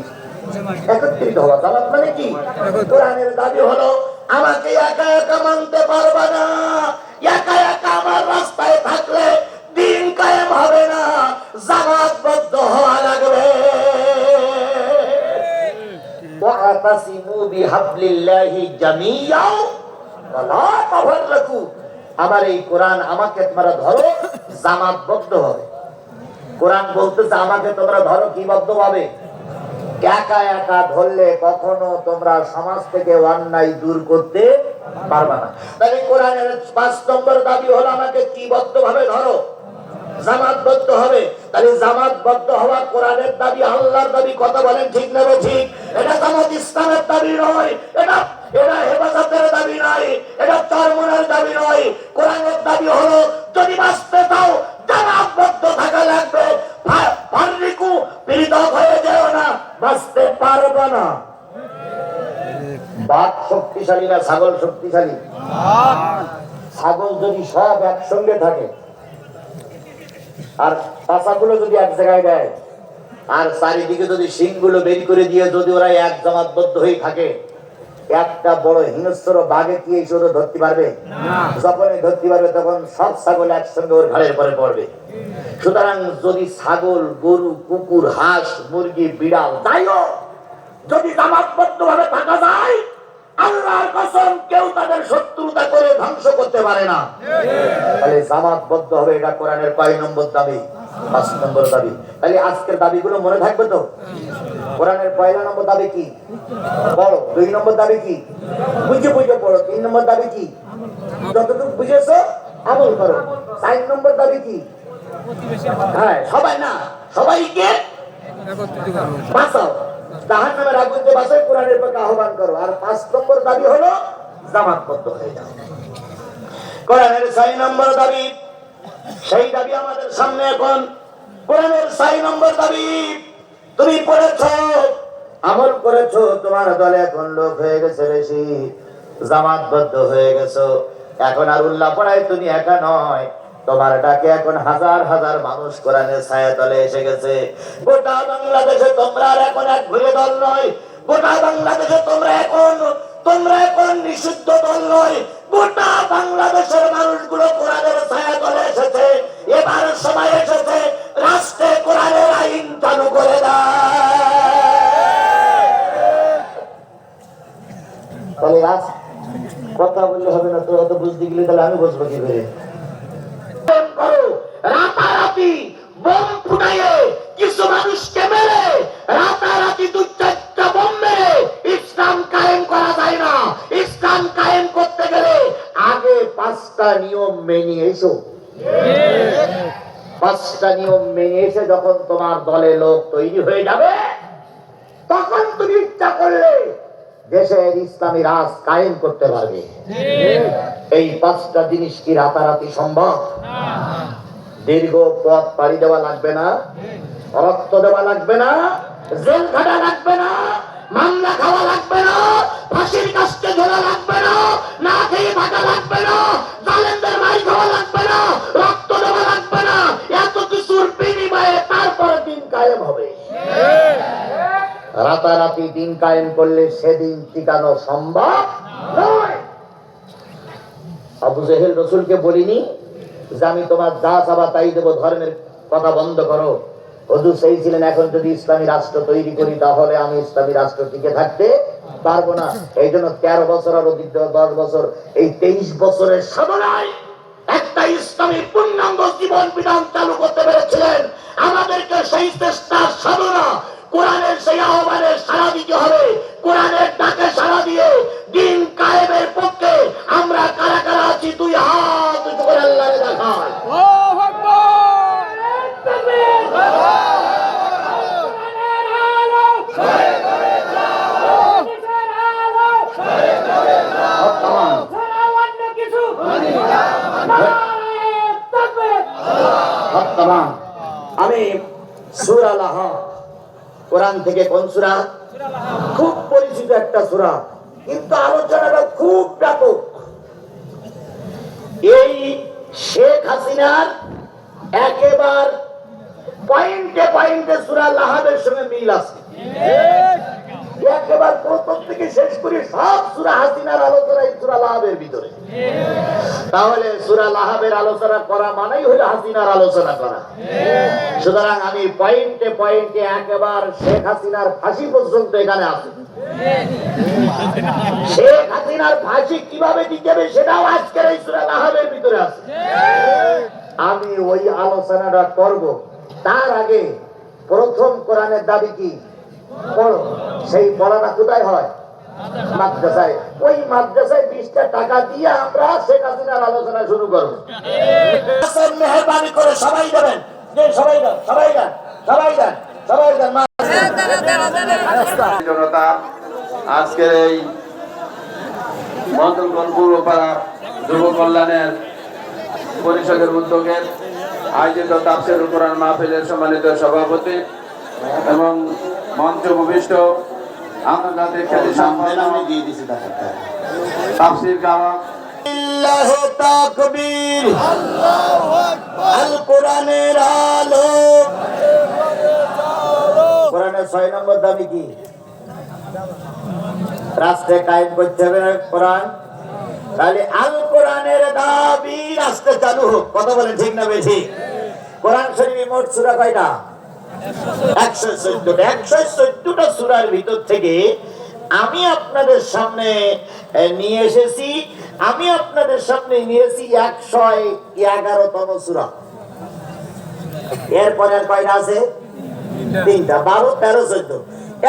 একত্রিত হওয়া। জামাত মানে কি? কোরআনের দাবি হলো, আমাকে একা একা মানতে পারবে না, একা একা আমার রাস্তায় থাকলে দিন কায়েম হবে না, জামাতবদ্ধ হওয়া লাগবে। ওয়াতাসিমু বিহাবলিল্লাহি জামিআও ওয়ালা তাফাররাকু। আমার এই কোরআন, আমাকে তোমরা ধরো, জামাতবদ্ধ হবে। কোরআন বলতেছে আমাকে তোমরা ধরো কি বদ্ধ হবে? একা একা ধরলে কখনো তোমরা সমাজ থেকে অন্যায় দূর করতে পারবে না। তাহলে কোরআনের 5 নম্বর দাবি হলো আমাকে কি বদ্ধ ভাবে ধরো? জামাতবদ্ধ হবে। তাহলে জামাতবদ্ধ হওয়া কোরআনের দাবি, আল্লাহর দাবি। কথা বলেন ঠিক না ঠিক? এটা জামাত ইসলামের দাবি নয়, এটা হেফাজতের দাবি নয়, এটা চরমনের দাবি নয়। কোরআনের দাবি হলো, যদি বাঁচতে চাও জামাতবদ্ধ থাকা লাগবে। ফাররিকু, পৃথক হয়ে যেও না, বাঁচতে পারবে না। বাঘ শক্তিশালী না ছাগল শক্তিশালী? ছাগল যদি সব একসঙ্গে থাকে আর পাছাগুলো যদি এক জায়গায় দেয় আর চারিদিকে যদি শিংগুলো বের করে দিয়ে যদি ওরা এক জমাতবদ্ধ হয়ে থাকে, একটা বড় হিংস্র বাঘে কি এই শুধু ধরতে পারবে? যখনই ধরতে পারবে তখন সব ছাগল একসঙ্গে ওর ঘাড়ের পরে পড়বে। সুতরাং যদি ছাগল, গরু, কুকুর, হাঁস, মুরগি, বিড়াল তাই হোক, যদি জামাতবদ্ধ ভাবে থাকা যায়, আল্লাহর কসম কেউ তাদের শত্রুতা করে ধ্বংস করতে পারে না। তাহলে জামাতবদ্ধ হবে, এটা কোরআনের কয় নম্বর দাবি? 5 নম্বর দাবি। তাহলে আজকের দাবিগুলো মনে থাকবে তো? কোরআনের পয়লা নম্বর দাবি কি? বড়। 2 নম্বর দাবি কি? বুঝে বুঝে পড়ো। 3 নম্বর দাবি কি? যতটুকু বুঝেছো আমল করো। 4 নম্বর দাবি কি? হ্যাঁ, সবাই না, সবাইকে বাঁচাও, জাহান্নামের আগুন থেকে বাঁচাও, কোরআনের পক্ষে আহ্বান করো। আর 5 নম্বর দাবি হলো জামাতবদ্ধ হয়ে যাও। কোরআনের 4 নম্বর দাবি, সেই দাবি আমাদের সামনে এখন। কোরআনের 4 নম্বর দাবি, তুমি পড়েছো, আমল করেছো, তোমার দলে এখন লোক হয়ে গেছে বেশি, জামাতবদ্ধ হয়ে গেছো। এখন আর উল্লাহ পড়ায় তুমি একা নয়, তোমার ডাকে এখন হাজার হাজার মানুষ কোরআনের ছায়াতলে এসে গেছে। গোটা বাংলাদেশে তোমরা আর এখন এক ঘুরে দল নয়, গোটা বাংলাদেশে তোমরা এখন নিষিদ্ধ দল নয়, গোটা বাংলাদেশের মানুষগুলো কোরআনের ছায়াতলে এসেছে। এবার সময় এসেছে রাষ্ট্রে কোরআনের আইন চালু করে তাহলে আজ কথা বললে হবে না, তো অত বুঝতে গেলে তাহলে আমি বুঝবো কি করে? রাতারাতি বোম ফুটাইয়ে কিছু মানুষকে মেরে, রাতারাতি 2-4টা বোম মেরে ইসলাম কায়েম করা যায় না। ইসলাম কায়েম করতে গেলে আগে 5টা নিয়ম মেনে এসো। 5টা নিয়ম মেনে এসে যখন তোমার দলে লোক তৈরি হয়ে যাবে, তখন তুমি ইচ্ছা করলে দেশের ইসলামী রাজ কায়েম করতে পারবে। এই 5টা জিনিস কি রাতারাতি সম্ভব? দীর্ঘ পথ পাড়ি দেওয়া লাগবে না, রক্ত দেওয়া লাগবে না, জেল খাটা লাগবে না, মামলা খাওয়া লাগবে না, ফাঁসির কাস্টে ঝোলা লাগবে না, না খেয়ে থাকা লাগবে না, জালেমদের মাই খাওয়া লাগবে না, রক্ত দেওয়া লাগবে না। এত কিছুর বিনিময়ে তারপরে দিন কায়েম হবে। রাতারাতি দিন কায়েম করলে সেদিন টিকানো সম্ভব নয়। আবু জেহেল রসুলকে বলিনি যে আমি তোমার যা চাবা তাই দেবো, ধর্মের কথা বন্ধ করো। হুজুর সেই ছিলেন, এখন যদি ইসলামী রাষ্ট্র তৈরি করি তাহলে আমি ইসলামী রাষ্ট্র টিকে থাকতে পারবো না। এই জন্য 13 বছর আর অধিক 10 বছর, এই 23 বছরের সাধনায় একটা ইসলামী পূর্ণাঙ্গ জীবন বিধান চালু করতে পেরেছিলেন। আমাদেরকে সেই চেষ্টার সাধনা, কোরআনের সেই আহ্বানে সাড়া দিতে হবে। কোরআনের ডাকে সাড়া দিয়ে দিন কায়েমের পক্ষে আমরা কারা কারা আছি, 2 হাত উঁচু করে আল্লাহকে দেখাই। আমি সূরা লাহা, কোরআন থেকে কোন সূরা? খুব পরিচিত একটা সূরা, কিন্তু আলোচনাটা খুব ব্যাপক। এই শেখ হাসিনার একেবারে পয়েন্টে পয়েন্টে সূরা লাহাবের সঙ্গে মিল আছে। একেবারে প্রথম থেকে শেষ করে সব সূরা হাসিনার আলোচনা এই সূরা লাহাবের ভিতরে। তাহলে সূরা লাহাবের আলোচনা করা মানেই হলো হাসিনার আলোচনা করা। সুতরাং আমি পয়েন্টে পয়েন্টে একেবারে শেখ হাসিনার ফাঁসি পর্যন্ত এখানে আছে। শেখ হাসিনার ফাঁসি কিভাবে দিতে হবে সেটাও আজকের এই সূরা লাহাবের ভিতরে আছে। আমি ওই আলোচনাটা করব। তার আগে প্রথম কোরআনের দাবি কি? পড়ো। সেই পড়াটা কোথায় হয়? মাদ্রাসায়। ওই মাদ্রাসায় 20টা টাকা দিয়ে আমরা শেখ হাসিনার আলোচনা শুরু করবো। মেহরবানি করে সবাই দেবেন, সবাই দেন, সবাই দেন, সবাই দেন, সবাই দেন। জনতা আজকের এই মন্তগণ পূর্বপাড়া যুব কল্যাণের পরিষদের উদ্যোগে আয়োজিত তাফসীরুল কোরআন মাহফিলের সম্মানিত সভাপতি এবং মঞ্চ উপবিষ্ট আন্তর্জাতিক খ্যাতি সম্পন্ন তাফসীর কারক আল্লাহু তাকবীর, আল কোরআনের আলো। কোরআনের 6 নম্বর দাবি কি? রাষ্ট্রে কায়েম করতে হবে না কোরআন। তাহলে আল কোরআনের দাবি রাষ্ট্রে চালু হোক। কথা বলেন ঠিক না বেশি? কোরআন শরীফে মোট সূরা কয়টা? 114টা। 114টা সূরার ভিতর থেকে আমি আপনাদের সামনে নিয়ে এসেছি 111তম সূরা। এরপরে আর কয়টা আছে? 3টা। 12, 13, 14।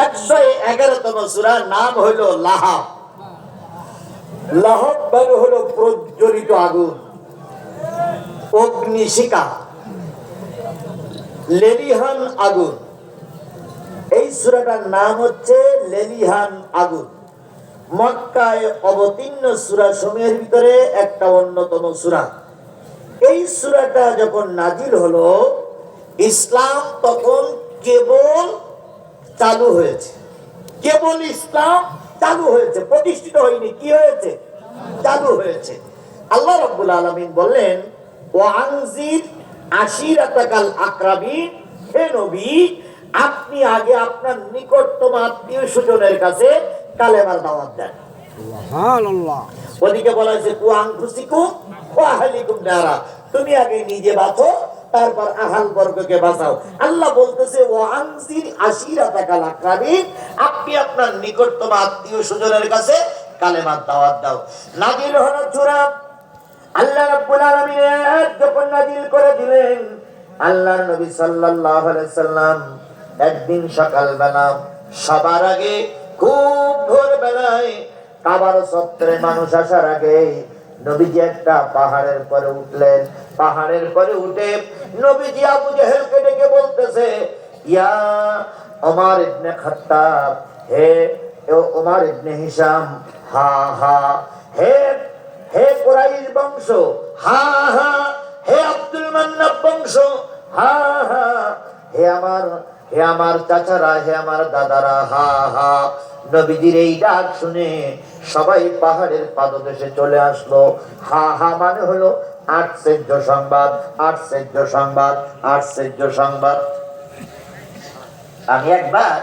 111তম সূরার নাম হলো লাহাব। লাহাব মানে হলো প্রজ্বলিত আগুন, অগ্নিশিখা, লেলিহান আগুন। এই সূরাটার নাম হচ্ছে লেলিহান আগুন। মক্কায় অবতীর্ণ সূরা সমূহের ভিতরে একটা অন্যতম সূরা। এই সূরাটা যখন নাজিল হলো, ইসলাম তখন কেবল চালু হয়েছে। কেবল ইসলাম চালু হয়েছে, প্রতিষ্ঠিত হয়নি। কি হয়েছে? চালু হয়েছে। আল্লাহ রাব্বুল আলামিন বললেন, ওয়া আনজির আশিরাতাকাল আকরাবিন, হে নবী আপনি আগে আপনার নিকটতম আত্মীয় স্বজনের কাছে কালেমার দাওয়াত দেন। সুবহানাল্লাহ। ওদিকে বলা হয়েছে কুয়া আনফুসিকুম ওয়া আহলিকুম নারা, তুমি আগে নিজে বাঁচো, তারপর আহল বর্গকে বাঁচাও। আল্লাহ বলতেছে ওয়া আনজির আশিরাতাকাল আকরাবিন, আপনি আপনার নিকটতম আত্মীয় স্বজনের কাছে কালেমার দাওয়াত দাও। নাজিল হলো সূরা। আল্লাহ রাব্বুল আলামিন যখন নাজিল করে দিলেন, আল্লাহর নবী সাল্লাল্লাহু আলাইহি সাল্লাম একদিন সকালবেলা সবার আগে খুব ভোরবেলায় কাবার চত্বরে মানুষ আসার আগে নবীজি একটা পাহাড়ের পরে উঠলেন। পাহাড়ের পরে উঠে নবীজি আবু জেহেলকে ডেকে বলতেছে, ইয়া ওমর ইবনে খাত্তাব, হে ওমর ইবনে হিশাম, হা হা, হে হে কুরাইশ বংশ, হা হা, হে আব্দুল মান্নাব বংশ, হা হা, হে আমার চাচারা, হে আমার দাদারা, হা হা। নবীজির এই ডাক শুনে সবাই পাহাড়ের পাদদেশে চলে আসলো। হা হা মানে হলো আশ্চর্য সংবাদ, আশ্চর্য সংবাদ, আশ্চর্য সংবাদ। আমি একবার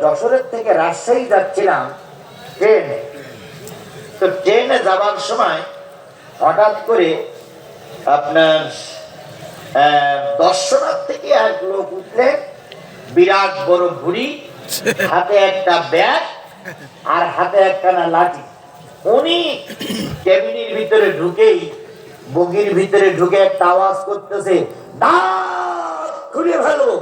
যশোরের থেকে রাজশাহী যাচ্ছিলাম ট্রেনে। তো ট্রেনে যাবার সময় হঠাৎ করে আপনার দর্শনার্থী থেকে এক লোক উঠলেন, বিরাট বড় ভুঁড়ি, হাতে একটা ব্যাগ আর হাতে একটা লাঠি। উনি কেবিনের ভিতরে ঢুকেই, বগির ভিতরে ঢুকে একটা আওয়াজ করতেছে, দাঁত খুলে ফেলবো।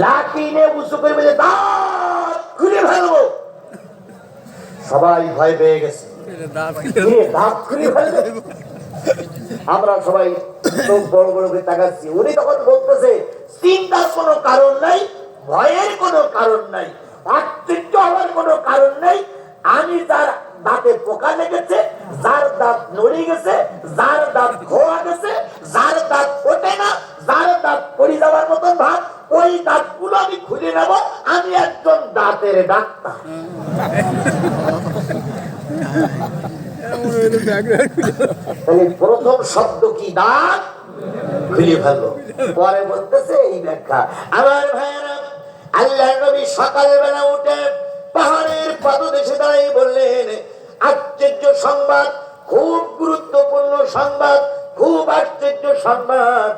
লাঠি নিয়ে উঁচু করে বলে, দাঁত খুলে ফেলবো। সবাই ভয় পেয়ে গেছে, দাঁত খুলে ফেলবে। আমরা সবাই চোখ বড় বড় করে তাকাচ্ছি। উনি তখন বলতেছে, চিন্তার কোনো কারণ নাই, ভয়ের কোনো কারণ নাই, আশ্চর্য হওয়ার কোনো কারণ নাই। আমি যার দাঁতে পোকা লেগেছে, যার দাঁত নড়ে গেছে, যার দাঁত খোয়া গেছে, যার দাঁত ওঠে না, যার দাঁত পড়ে যাওয়ার মতন ভাব, ওই দাঁতগুলো আমি খুলে নেব। আমি একজন দাঁতের ডাক্তার। প্রথম শব্দ কি? দাঁত খুলে ফেলবো। পরে বলতেছে এই ব্যাখ্যা। আমার ভাইয়েরা, আল্লাহর নবী সকালবেলা উঠে পাহাড়ের পাদদেশে দাঁড়িয়ে বললেন, আশ্চর্য সংবাদ, খুব গুরুত্বপূর্ণ সংবাদ, খুব আশ্চর্য সংবাদ।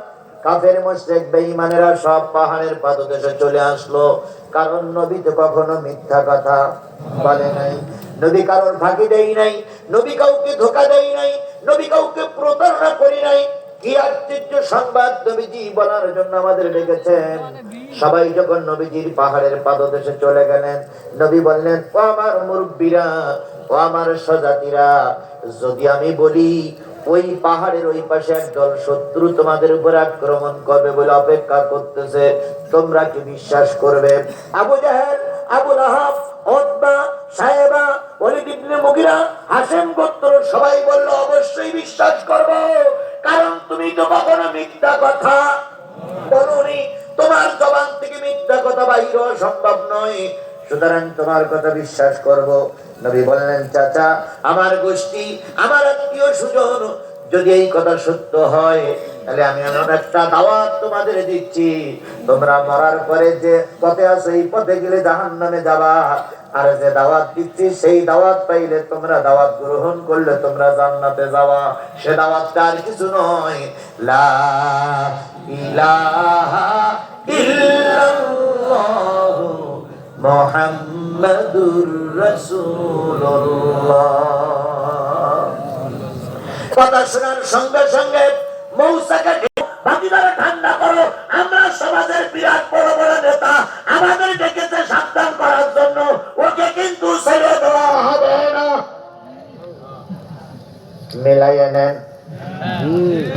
কাফের মুশরিক বেঈমানেরা সব পাহাড়ের পাদদেশে চলে আসলো। কারণ নবী তো কখনো মিথ্যা কথা বলে নাই, নবী কারোর ফাঁকি দেই নাই, নবী কাউকে ধোঁকা দেই নাই, নবী কাউকে প্রতারণা করি নাই। কি আশ্চর্য সংবাদ নবীজি বলার জন্য আমাদের ডেকেছেন। সবাই যখন নবীজির পাহাড়ের পাদদেশে চলে গেলেন, নবী বললেন, ও আমার মুরব্বীরা, ও আমার স্বজাতিরা, যদি আমি বলি ওই পাহাড়ের ওই পাশে একদল শত্রু তোমাদের উপর আক্রমণ করবে বলে অপেক্ষা করতেছে, তোমরা কি বিশ্বাস করবে? আবু জাহেল, আবু লাহাব, উতবা, সায়েবা, ওলীদ ইবনে মুগীরা, হাশেম গোত্র সবাই বলল, অবশ্যই বিশ্বাস করব, কারণ তুমি তো কখনো মিথ্যা কথা বলোনি। তোমার জবান থেকে মিথ্যা কথা বাইর হওয়া সম্ভব নয়, সুতরাং তোমার কথা বিশ্বাস করব। নবী বললেন, চাচা, আমার গোষ্ঠী, আমার আত্মীয় স্বজন, যদি এই কথা সত্য হয় তাহলে আমি এমন একটা দাওয়াত তোমাদের দিচ্ছি, তোমরা মরার পরে যে পথে আছো এই পথে গেলে জাহান্নামে যাবা, আর যে দাওয়াত দিচ্ছি সেই দাওয়াত পাইলে তোমরা দাওয়াত গ্রহণ করলে তোমরা জান্নাতে যাওয়া। সে দাওয়াতটা আর কিছু নয়, লা ইলাহা ইল্লাল্লাহু মুহাম্মাদুর রাসূলুল্লাহ। কথা শোনার সঙ্গে সঙ্গে মৌসাকে বাকিদারা ঠান্ডা করো, আমরা সমাজের বিরাট বড় বড় নেতা, আমাদের ডেকেছে সাবধান করার জন্য, ওকে কিন্তু ছেড়ে দেওয়া হবে না। মিলাইয়ে নেন,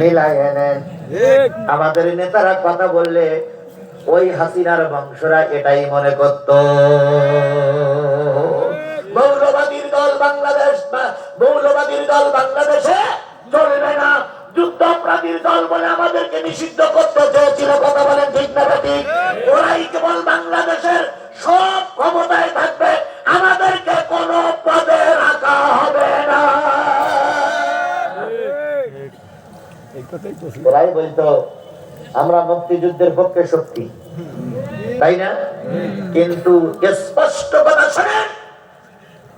মিলাইয়ে নেন। আমাদের নেতারা কথা বললে ওই হাসিনার বংশরা এটাই মনে করত, মৌলবাদীর দল বাংলাদেশ, মৌলবাদীর দল বাংলাদেশে চলবে না, যুদ্ধাপরাধীর দল বলে আমাদেরকে নিষিদ্ধ করতে চেয়েছিল। কথা বলেন ঠিক না ঠিক? ওরাই কেবল বাংলাদেশের সব ক্ষমতায় থাকবে, আমাদেরকে কোনো পদে রাখা হবে না। ওরাই বলতো আমরা মুক্তিযুদ্ধের পক্ষে শক্তি, তাই না? কিন্তু স্পষ্ট কথা শোনেন,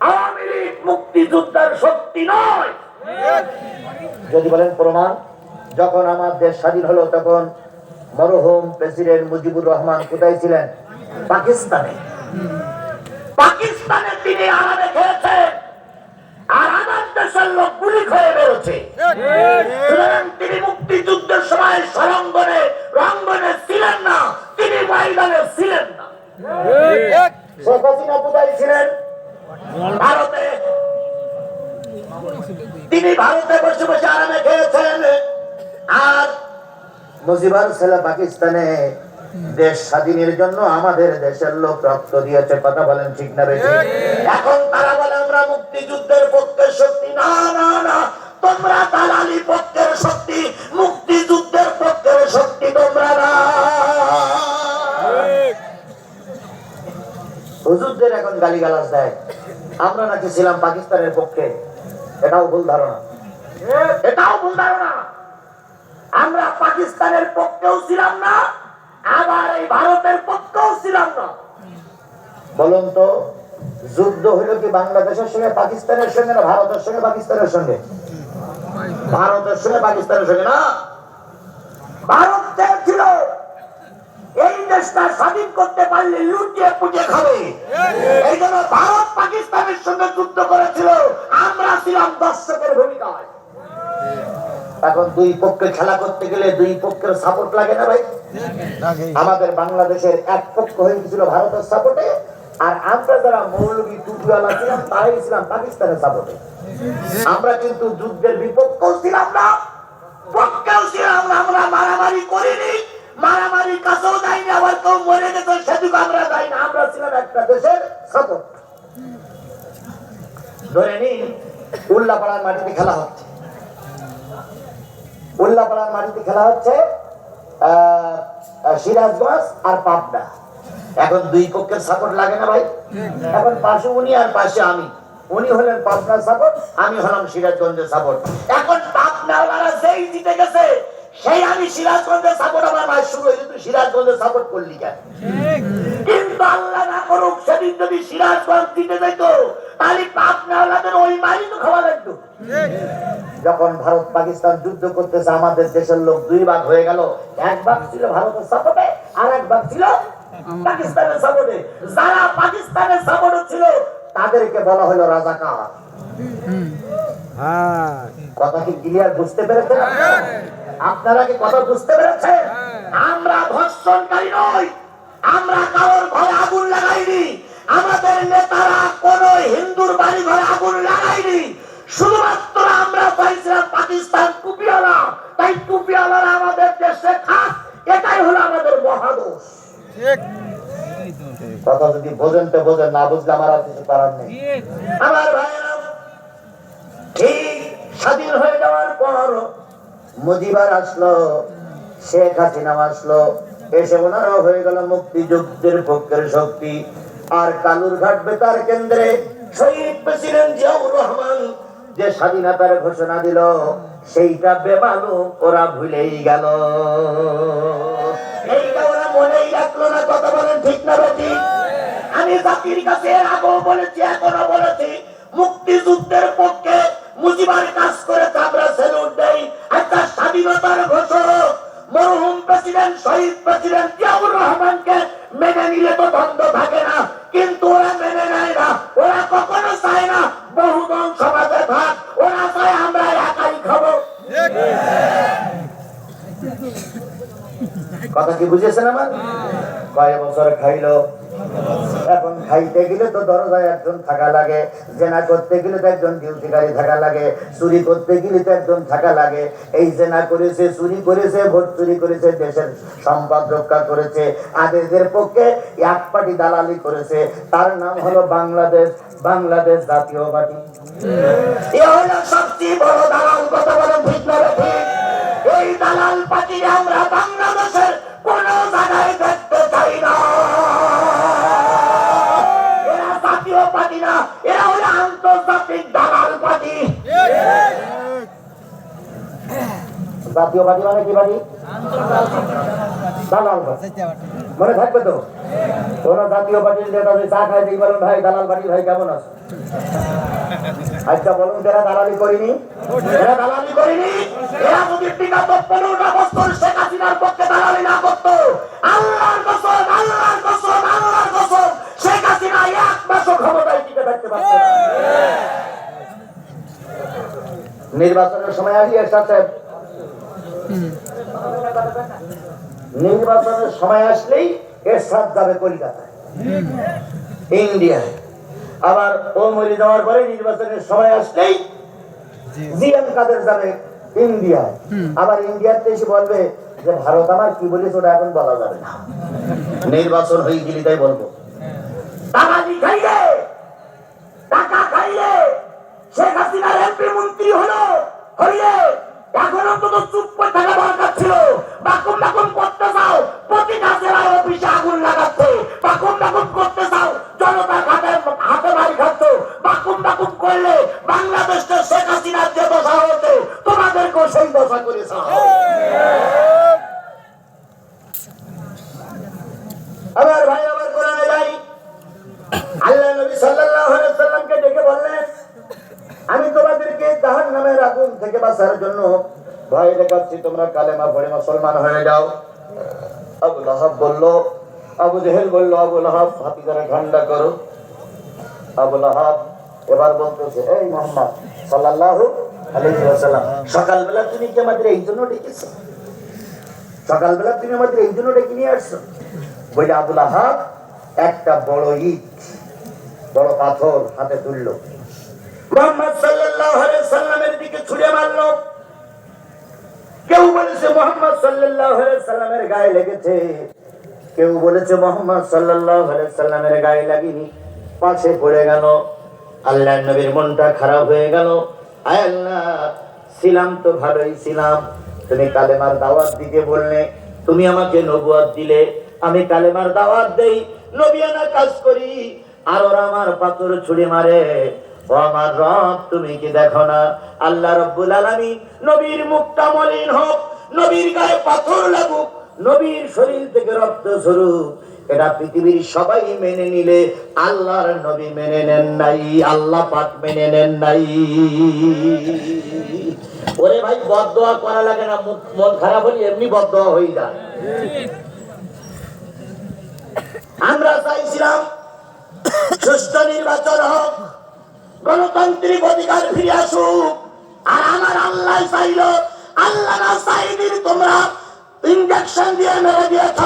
আওয়ামী লীগ মুক্তিযোদ্ধার শক্তি নয়। যদি বলেন প্রমাণ, যখন আমার দেশ স্বাধীন হলো তখন মরহুম প্রেসিডেন্ট মুজিবুর রহমান কোথায় ছিলেন? পাকিস্তানে। পাকিস্তানে তিনি আরামে খেয়েছেন, আর আমার দেশের লোক গুলি খেয়ে বেরোচ্ছে। সুতরাং তিনি মুক্তিযুদ্ধের সময় সরঙ্গনে রঙ্গনে ছিলেন না, তিনি ময়দানে ছিলেন না। শেখ হাসিনা কোথায় ছিলেন? ভারতে। তিনি ভারতে বসে বসে আরামে খেয়েছেন, আর মুজিবুর ছেলে পাকিস্তানে দেশ স্বাধীনের জন্য আমাদের দেশের লোক রক্ত দিয়েছে। কথা বলেন ঠিক না বেঠিক? এখন তারা বলে আমরা মুক্তিযুদ্ধের পক্ষের শক্তি। না না না, তোমরা দালালি পক্ষের শক্তি, মুক্তিযুদ্ধের পক্ষের শক্তি তোমরা না। হুজুরদের এখন গালিগালাজ দেয় আমরা নাকি ছিলাম পাকিস্তানের পক্ষে, এটাও ভুল ধারণা, এটাও ভুল ধারণা। আমরা পাকিস্তানের পক্ষেও ছিলাম না, আবার এই ভারতের পক্ষেও ছিলাম না। বলুন তো, যুদ্ধ হইল কি বাংলাদেশের সঙ্গে পাকিস্তানের সঙ্গে না ভারতের সঙ্গে পাকিস্তানের সঙ্গে? ভারতের সঙ্গে পাকিস্তানের সঙ্গে না। ভারত চেয়েছিল এই দেশটা স্বাধীন করতে পারলে লুটিয়ে পুটিয়ে খাবে, এই জন্য ভারত পাকিস্তানের সঙ্গে যুদ্ধ করেছিল, আমরা ছিলাম দর্শকের ভূমিকায়। এখন দুই পক্ষে খেলা করতে গেলে দুই পক্ষের সাপোর্ট লাগে না ভাই? আমাদের বাংলাদেশের এক পক্ষ হয়ে গেছিল ভারতের সাপোর্টে, আর আমরা যারা মৌলবী টুপিওয়ালা ছিলাম তারাই ছিলাম পাকিস্তানের সাপোর্টে। আমরা কিন্তু যুদ্ধের বিপক্ষেও ছিলাম না, পক্ষেও ছিলাম না। আমরা মারামারি করিনি, মারামারির কাছেও যাইনি, আবার কেউ মরে গেছে সেদিকে আমরা যাই না। আমরা ছিলাম একটা দেশের সাপোর্ট। ধরে নিন উল্লাপাড়ার মাটিতে খেলা হচ্ছে, উল্লাপাড়ার মাটিতে খেলা হচ্ছে সিরাজগঞ্জ আর পাবনা। এখন দুই পক্ষের সাপোর্ট লাগে না ভাই? এখন পাশে উনি আর পাশে আমি, উনি হলেন পাবনার সাপোর্ট, আমি হলাম সিরাজগঞ্জের সাপোর্ট। এখন পাবনাওয়ালারা যেই জিতে গেছে সেই আমি সিরাজগঞ্জের সাপোর্ট, আমার মায়ের শুরু হয়েছে তুই সিরাজগঞ্জের সাপোর্ট করলি কেন? কিন্তু আল্লাহ না করুক সেদিন যদি সিরাজগঞ্জ জিতে যেত তাহলে পাবনাওয়ালাদের ওই মাইল তো খাওয়া লাগতো। যখন ভারত পাকিস্তান যুদ্ধ করতেছে আমাদের দেশের লোক দুই ভাগ হয়ে গেল, এক ভাগ ছিল ভারতের সাপোর্টে আর এক ভাগ ছিল পাকিস্তানের সাপোর্টে। যারা পাকিস্তানের সাপোর্টে ছিল তাদেরকে বলা হলো রাজাকার। কথা কি ক্লিয়ার বুঝতে পেরেছেন? আপনারা কি কথা বুঝতে পেরেছেন? আমরা ধর্ষণকারী নই, আমরা কারোর ঘরে আগুন লাগাইনি, আমাদের নেতারা কোন হিন্দুর বাড়ি ঘরে আগুন লাগাইনি। শুধুমাত্র আমরা চাইছিলাম পাকিস্তান টুপিওয়ালা, তাই টুপিওয়ালারা আমাদের দেশে খাস, এটাই হলো আমাদের মহাদোষ। কথা যদি বোঝেন তো বোঝেন, না বুঝলে আমার আর কিছু করার নেই। আমার ভাইয়েরা, ঠিক স্বাধীন হয়ে যাওয়ার পর মুজিবুর আসলো, শেখ হাসিনা আসলো, এসে ওনারাও হয়ে গেল মুক্তিযুদ্ধের পক্ষের শক্তি। আর কালুরঘাট বেতার কেন্দ্রে শহীদ প্রেসিডেন্ট জিয়াউর রহমান যে স্বাধীনতার ঘোষণা দিল, সেইটা বেমালুম ওরা ভুলেই গেল। এইটা ওরা মনেই রাখলো না। কথা বলেন ঠিক না বেঠিক? আমি জাতির কাছে এর আগেও বলেছি, এখনো বলেছি, মুক্তিযুদ্ধের পক্ষে মুজিবার কাজ করে আমরা স্যালুট দেই। একটা স্বাধীনতার ঘোষক মরহুম প্রেসিডেন্ট শহীদ প্রেসিডেন্ট জিয়াউর রহমানকে মেনে নিলে তো দ্বন্দ্ব থাকে না, কিন্তু ওরা মেনে নেয় না। ওরা কখনো চায় না বহুদল সমাজের ভাগ, ওরা চায় আমরা একাই খাবো। কথা কি বুঝেছেন আমার? কয় বছর খাইলো, এখন খাইতে গেলে তো দরজায় একজন থাকা লাগে, জেনা করতে গেলে তো একজন ডিউটিকারী থাকা লাগে, চুরি করতে গেলে তো একজন থাকা লাগে। এই জেনা করেছে, চুরি করেছে, ভোট চুরি করেছে, দেশের সম্পদ রক্ষা করেছে, আদেশের পক্ষে এক পার্টি দালালি করেছে, তার নাম হলো বাংলাদেশ, বাংলাদেশ জাতীয় পার্টি। এ হলো সবচেয়ে বড় দালাল। কথা বলেন ঠিক না ঠিক? এই দালাল পার্টি আমরা বাংলাদেশের কোন জায়গায় দেখতে চাই না। এরা জাতীয় পার্টি না, এরা হলো আন্তর্জাতিক দালাল পার্টি। জাতীয় পার্টি মানে কি পার্টি? দালাল পার্টি। মনে থাকবে তো? কোন জাতীয় পার্টির নেতা চা খাই দিয়ে বলেন, ভাই দালাল পার্টি ভাই কেমন আছে? আচ্ছা বলুন, যারা দালালি করিনি, এরা দালালি করিনি, এরা যদি বিগত 15টা বছর শেখ হাসিনার পক্ষে দালালি না করতো, আল্লাহর কসম, আল্লাহর কসম, আল্লাহর কসম, শেখ হাসিনা এক মাসও ক্ষমতায় টিকে থাকতে পারত না। নির্বাচনের সময় আসিয়ে সাথে নির্বাচনের সময় আসলেই এরশাদ যাবে কলকাতায়, ইন্ডিয়ায়। আবার ও মরে যাওয়ার পরে নির্বাচনের সময় আসলেই জিএম কাদের যাবে ইন্ডিয়ায়। আবার ইন্ডিয়াতে এসে বলবে যে ভারত আমার কি বলেছে ওটা এখন বলা যাবে না, নির্বাচন হয়ে গেলে তাই বলবো। দালালি খাইলে, টাকা খাইলে শেখ হাসিনার এমপি মন্ত্রী হলো, হইলে এখন অন্তত চুপ করে থাকা দরকার ছিল। বাকুম বাকুম করতে চাও, প্রতিটা জেলার অফিসে আগুন লাগাচ্ছে। বাকুম বাকুম করতে চাও, জনতার হাতে বাড়ি খাচ্ছ। বাকুম বাকুম করলে বাংলাদেশকে শেখ হাসিনার যে দশা হয়েছে, তোমাদেরকেও সেই দশা করেছ। আমার ভাই, আমার কোরআনে যাই, আল্লাহ নবী সাল্লাল্লাহু আলাইহি ওয়াসাল্লামকে ডেকে বললেন, আমি তোমাদেরকে জাহান্নামের আগুন থেকে বাঁচার জন্য ভয় দেখাচ্ছি, তোমরা কালেমা পড়ে মুসলমান হয়ে যাও। আবু লাহাব বলল, আবু জেহেল বলল, আবু লাহাব হাতি করে ঠান্ডা করো। আবু লাহাব এবার বলতেছে, এই মুহাম্মদ সাল্লাল্লাহু আলাইহি ওয়াসাল্লাম, সকালবেলা তুমি কি আমাদের এই জন্য ডেকেছো? সকালবেলা তুমি আমাদের এই জন্য ডেকে নিয়ে আসছো? বলে আবু লাহাব একটা বড় ইট, বড় পাথর হাতে তুললো, মুহাম্মদ সাল্লাল্লাহু আলাইহি সাল্লামের দিকে ছুঁড়ে মারলো। কেউ বলেছে মুহাম্মদ সাল্লাল্লাহু আলাইহি সাল্লামের গায়ে লেগেছে, কেউ বলেছে মুহাম্মদ সাল্লাল্লাহু আলাইহি সাল্লামের গায়ে লাগেনি, পাশে পড়ে গেল। আল্লাহর নবীর মনটা খারাপ হয়ে গেল। আয় আল্লাহ, ছিলাম তো ভালোই ছিলাম, তুমি কালেমার দাওয়াত দিতে বললে, তুমি আমাকে নবুয়ত দিলে, আমি কালেমার দাওয়াত দেই, নবিয়ানা কাজ করি, আর ওরা আমার পাথর ছুঁড়ে মারে। ও আমার রব, তুমি কি দেখো না আল্লাহ রাব্বুল আলামিন নবীর মুখটা মলিন হোক, নবীর গায়ে পাথর লাগুক, নবীর শরীর থেকে রক্ত ঝরুক, এটা পৃথিবীর সবাই মেনে নিলে আল্লাহর নবী মেনে নেন নাই, আল্লাহ পাক মেনে নেন নাই। ওরে ভাই, বদদোয়া করা লাগে না, মন খারাপ হলে এমনি বদদোয়া হয়ে যায়। আমরা চাইছিলাম সুষ্ঠু নির্বাচন হোক, গণতান্ত্রিক অধিকার ফিরে আসুক, আর আমার আল্লাহ চাইল, আল্লাহ না চাইদির তোমরা ইনজেকশন দিয়ে মেরে দিয়েছ,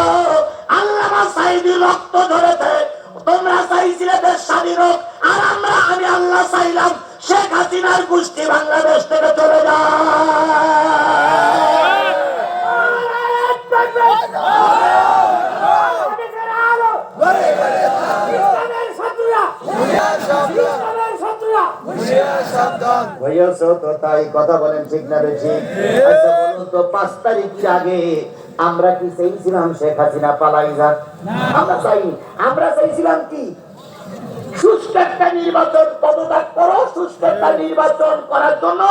আল্লাহ না চাইদির রক্ত ধরেছে, তোমরা চাইছিলে দেশ স্বাধীন হোক, আর আমি আল্লাহ চাইলাম শেখ হাসিনার গোষ্ঠী বাংলাদেশ থেকে চলে তাই কথা বলেন ঠিক না বেশি? আচ্ছা বলুন তো, 5 তারিখের আগে আমরা কি চাইছিলাম শেখ হাসিনা পালাই যাক? আমরা চাইনি। আমরা চাইছিলাম কি সুষ্ঠু একটা নির্বাচন, পদত্যাগ করো, সুষ্ঠু একটা নির্বাচন করার জন্য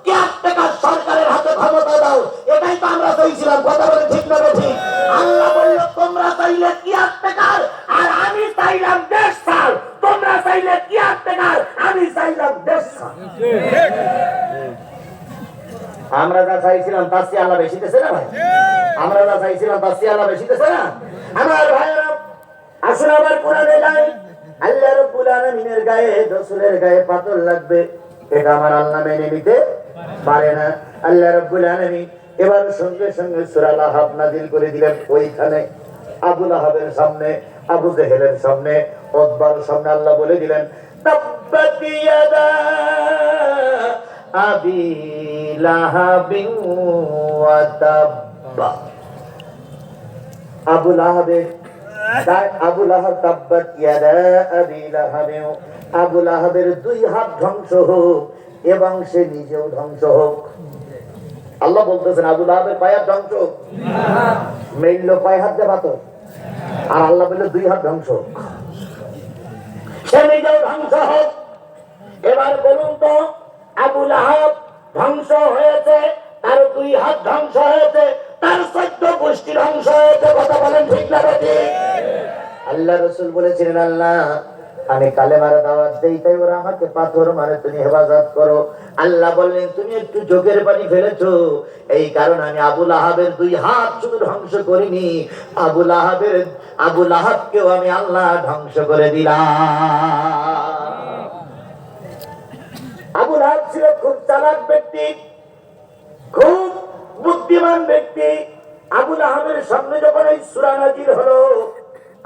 কেয়ারটেকার সরকারের হাতে ক্ষমতা দাও, এটাই তো আমরা চাইছিলাম। কথা বলে ঠিক না ঠিক? আল্লাহ বলল তোমরা চাইলে কেয়ারটেকার আর আমি চাইলাম দেশ চাল। তোমরা চাইলে কেয়ারটেকার, আমি চাইলাম দেশ চাল। আমরা যা চাইছিলাম তার চেয়ে আল্লাহ বেশি দিতেছে না ভাই? আমরা যা চাইছিলাম তার চেয়ে আল্লাহ বেশি দিতেছে না? আমার ভাইরা আসলে আমার কোরআনে নাই আল্লাহ রাব্বুল আলামিনের গায়ে রাসূলের গায়ে পাথর লাগবে, এটা আমার আল্লাহ মেনে নিতে পারে না। আল্লাহ রাব্বুল আলামিন এবার সঙ্গে সঙ্গে সূরা লাহাব নাযিল করে দিলেন। ওইখানে আবু লাহাবের সামনে, আবু জেহেলের সামনে, উতবার সামনে আল্লাহ বলে দিলেন তাব্বাত ইয়াদা আবি লাহাবিন ওয়া তাব্বা। আবু লাহাবের আবু লাহাব তাব্বাত ইয়াদা আবি লাহাবিন, আবু লাহাবের দুই হাত ধ্বংস হোক এবং সে নিজেও ধ্বংস হোক। আল্লাহ বলতেছেন আবু লাহাবের পায়ের ধ্বংস হোক। মেইল পায়ে হাত দিয়ে পাথর, আর আল্লাহ বলল দুই হাত ধ্বংস হোক, সে নিজেও ধ্বংস হোক। এবার বলুন তো আবু লাহাব ধ্বংস হয়েছে, তার দুই হাত ধ্বংস হয়েছে, তার 14 গোষ্ঠী ধ্বংস হয়েছে। কথা বলেন ঠিক না ঠিক? আল্লাহ রাসূল বলেছিলেন আল্লাহ আমি কালেমার দাওয়াত দেই তাই ওরা আমাকে পাথর মারে, তুমি হেফাজত করো। আল্লাহ বললেন তুমি একটু চোখের পানি ফেলেছো, এই কারণে আমি আবু লাহাবের দুই হাত শুধু ধ্বংস করিনি, আবু লাহাবকেও আমি আল্লাহ ধ্বংস করে দিলাম। আবু লাহাব ছিল খুব চালাক ব্যক্তি, খুব বুদ্ধিমান ব্যক্তি। আবু লাহাবের সামনে যখন এই সূরা নাযিল হলো,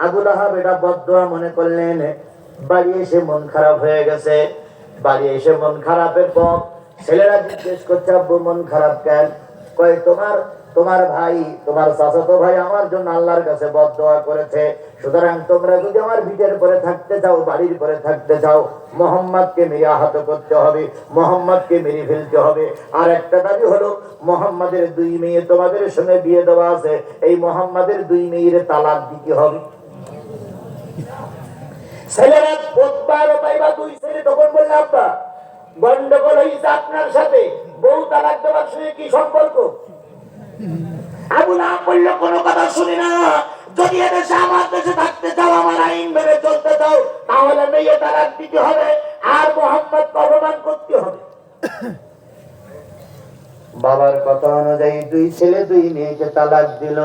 আবু লাহাব এটা বদদোয়া মনে করলেন। বাড়ি এসে মন খারাপ হয়ে গেছে। বাড়ি এসে মন খারাপের পর ছেলেরা জিজ্ঞেস করছে আব্বু মন খারাপ কেন? কয় তোমার ভাই, তোমার চাচাতো ভাই আমার জন্য আল্লাহর কাছে বদদোয়া করেছে, সুতরাং তোমরা যদি আমার ভিটের পরে থাকতে চাও, বাড়ির পরে থাকতে চাও, মোহাম্মদকে মেরে আহত করতে হবে, মোহাম্মদকে মেরে ফেলতে হবে। আর একটা দাবি হলো মোহাম্মদের 2 মেয়ে তোমাদের সঙ্গে বিয়ে দেওয়া আছে, এই মোহাম্মদের 2 মেয়ের তালাক দিতে হবে। ছেলেরা প্রতিবার পাইবা 2 ছেলে তখন বললে আব্বা গন্ডগোল হয়েছে আপনার সাথে, বউ তালাক দেওয়ার সঙ্গে কি সম্পর্ক? আবু লাহাব বলল কোনো কথা শুনি না, যদি এদেশে আমার দেশে থাকতে চাও, আমার আইন মেনে চলতে চাও, তাহলে মেয়ে তালাক দিতে হবে আর মোহাম্মদ অপমান করতে হবে। বাবার কথা অনুযায়ী 2 ছেলে 2 মেয়েকে তালাক দিল।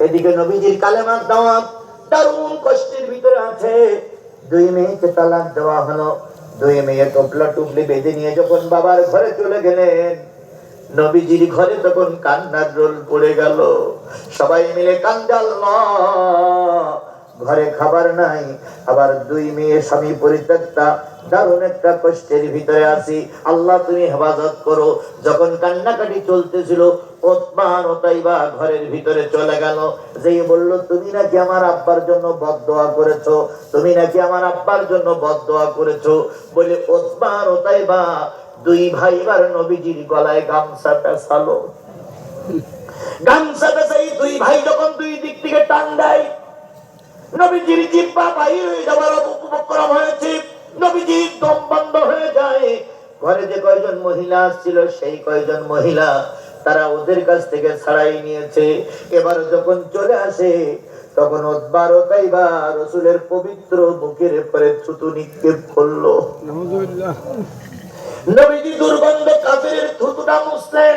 এদিকে নবীজির কালেমার দাওয়াত দারুণ কষ্টের ভিতরে আছে। 2 মেয়েকে তালাক দেওয়া হলো। 2 মেয়ে টুপলা টুপলি বেঁধে নিয়ে যখন বাবার ঘরে চলে গেলেন, নবীজির ঘরে তখন কান্নার রোল পড়ে গেল। সবাই মিলে কান্দাল, ঘরে খাবার নাই, আবার 2 মেয়ে স্বামী পরিত্যক্তা, দারুণ একটা কষ্টের ভিতরে আছি, আল্লাহ তুমি হেফাজত করো। যখন কান্নাকাটি চলতেছিল, উতবা আর উতাইবা ঘরের ভিতরে চলে গেল। যেই বলল তুমি নাকি আমার আব্বার জন্য বদদোয়া করেছো, তুমি নাকি আমার আব্বার জন্য বদদোয়া করেছো বলে উতবা আর উতাইবা 2 ভাই এবার নবীজির গলায় গামছা পেঁচালো। গামছা পেঁচাই 2 ভাই যখন 2 দিক থেকে টান দেয়, নবীজির জিহ্বা বাইর হয়ে যাওয়ার উপক্রম হয়েছে, নবীজির দম বন্ধ হয়ে যায়। ঘরে যে কয়জন মহিলা ছিল, সেই কয়জন মহিলা তারা ওদের কাছ থেকে ছাড়াই নিয়েছে। এবার যখন চলে আসে, তখন উতবা আর উতাইবা রাসূলের পবিত্র মুখের উপরে থুতু নিক্ষেপ করলো। নবীজি দুর্গন্ধ কাফেরের থুতুটা মুছলেন,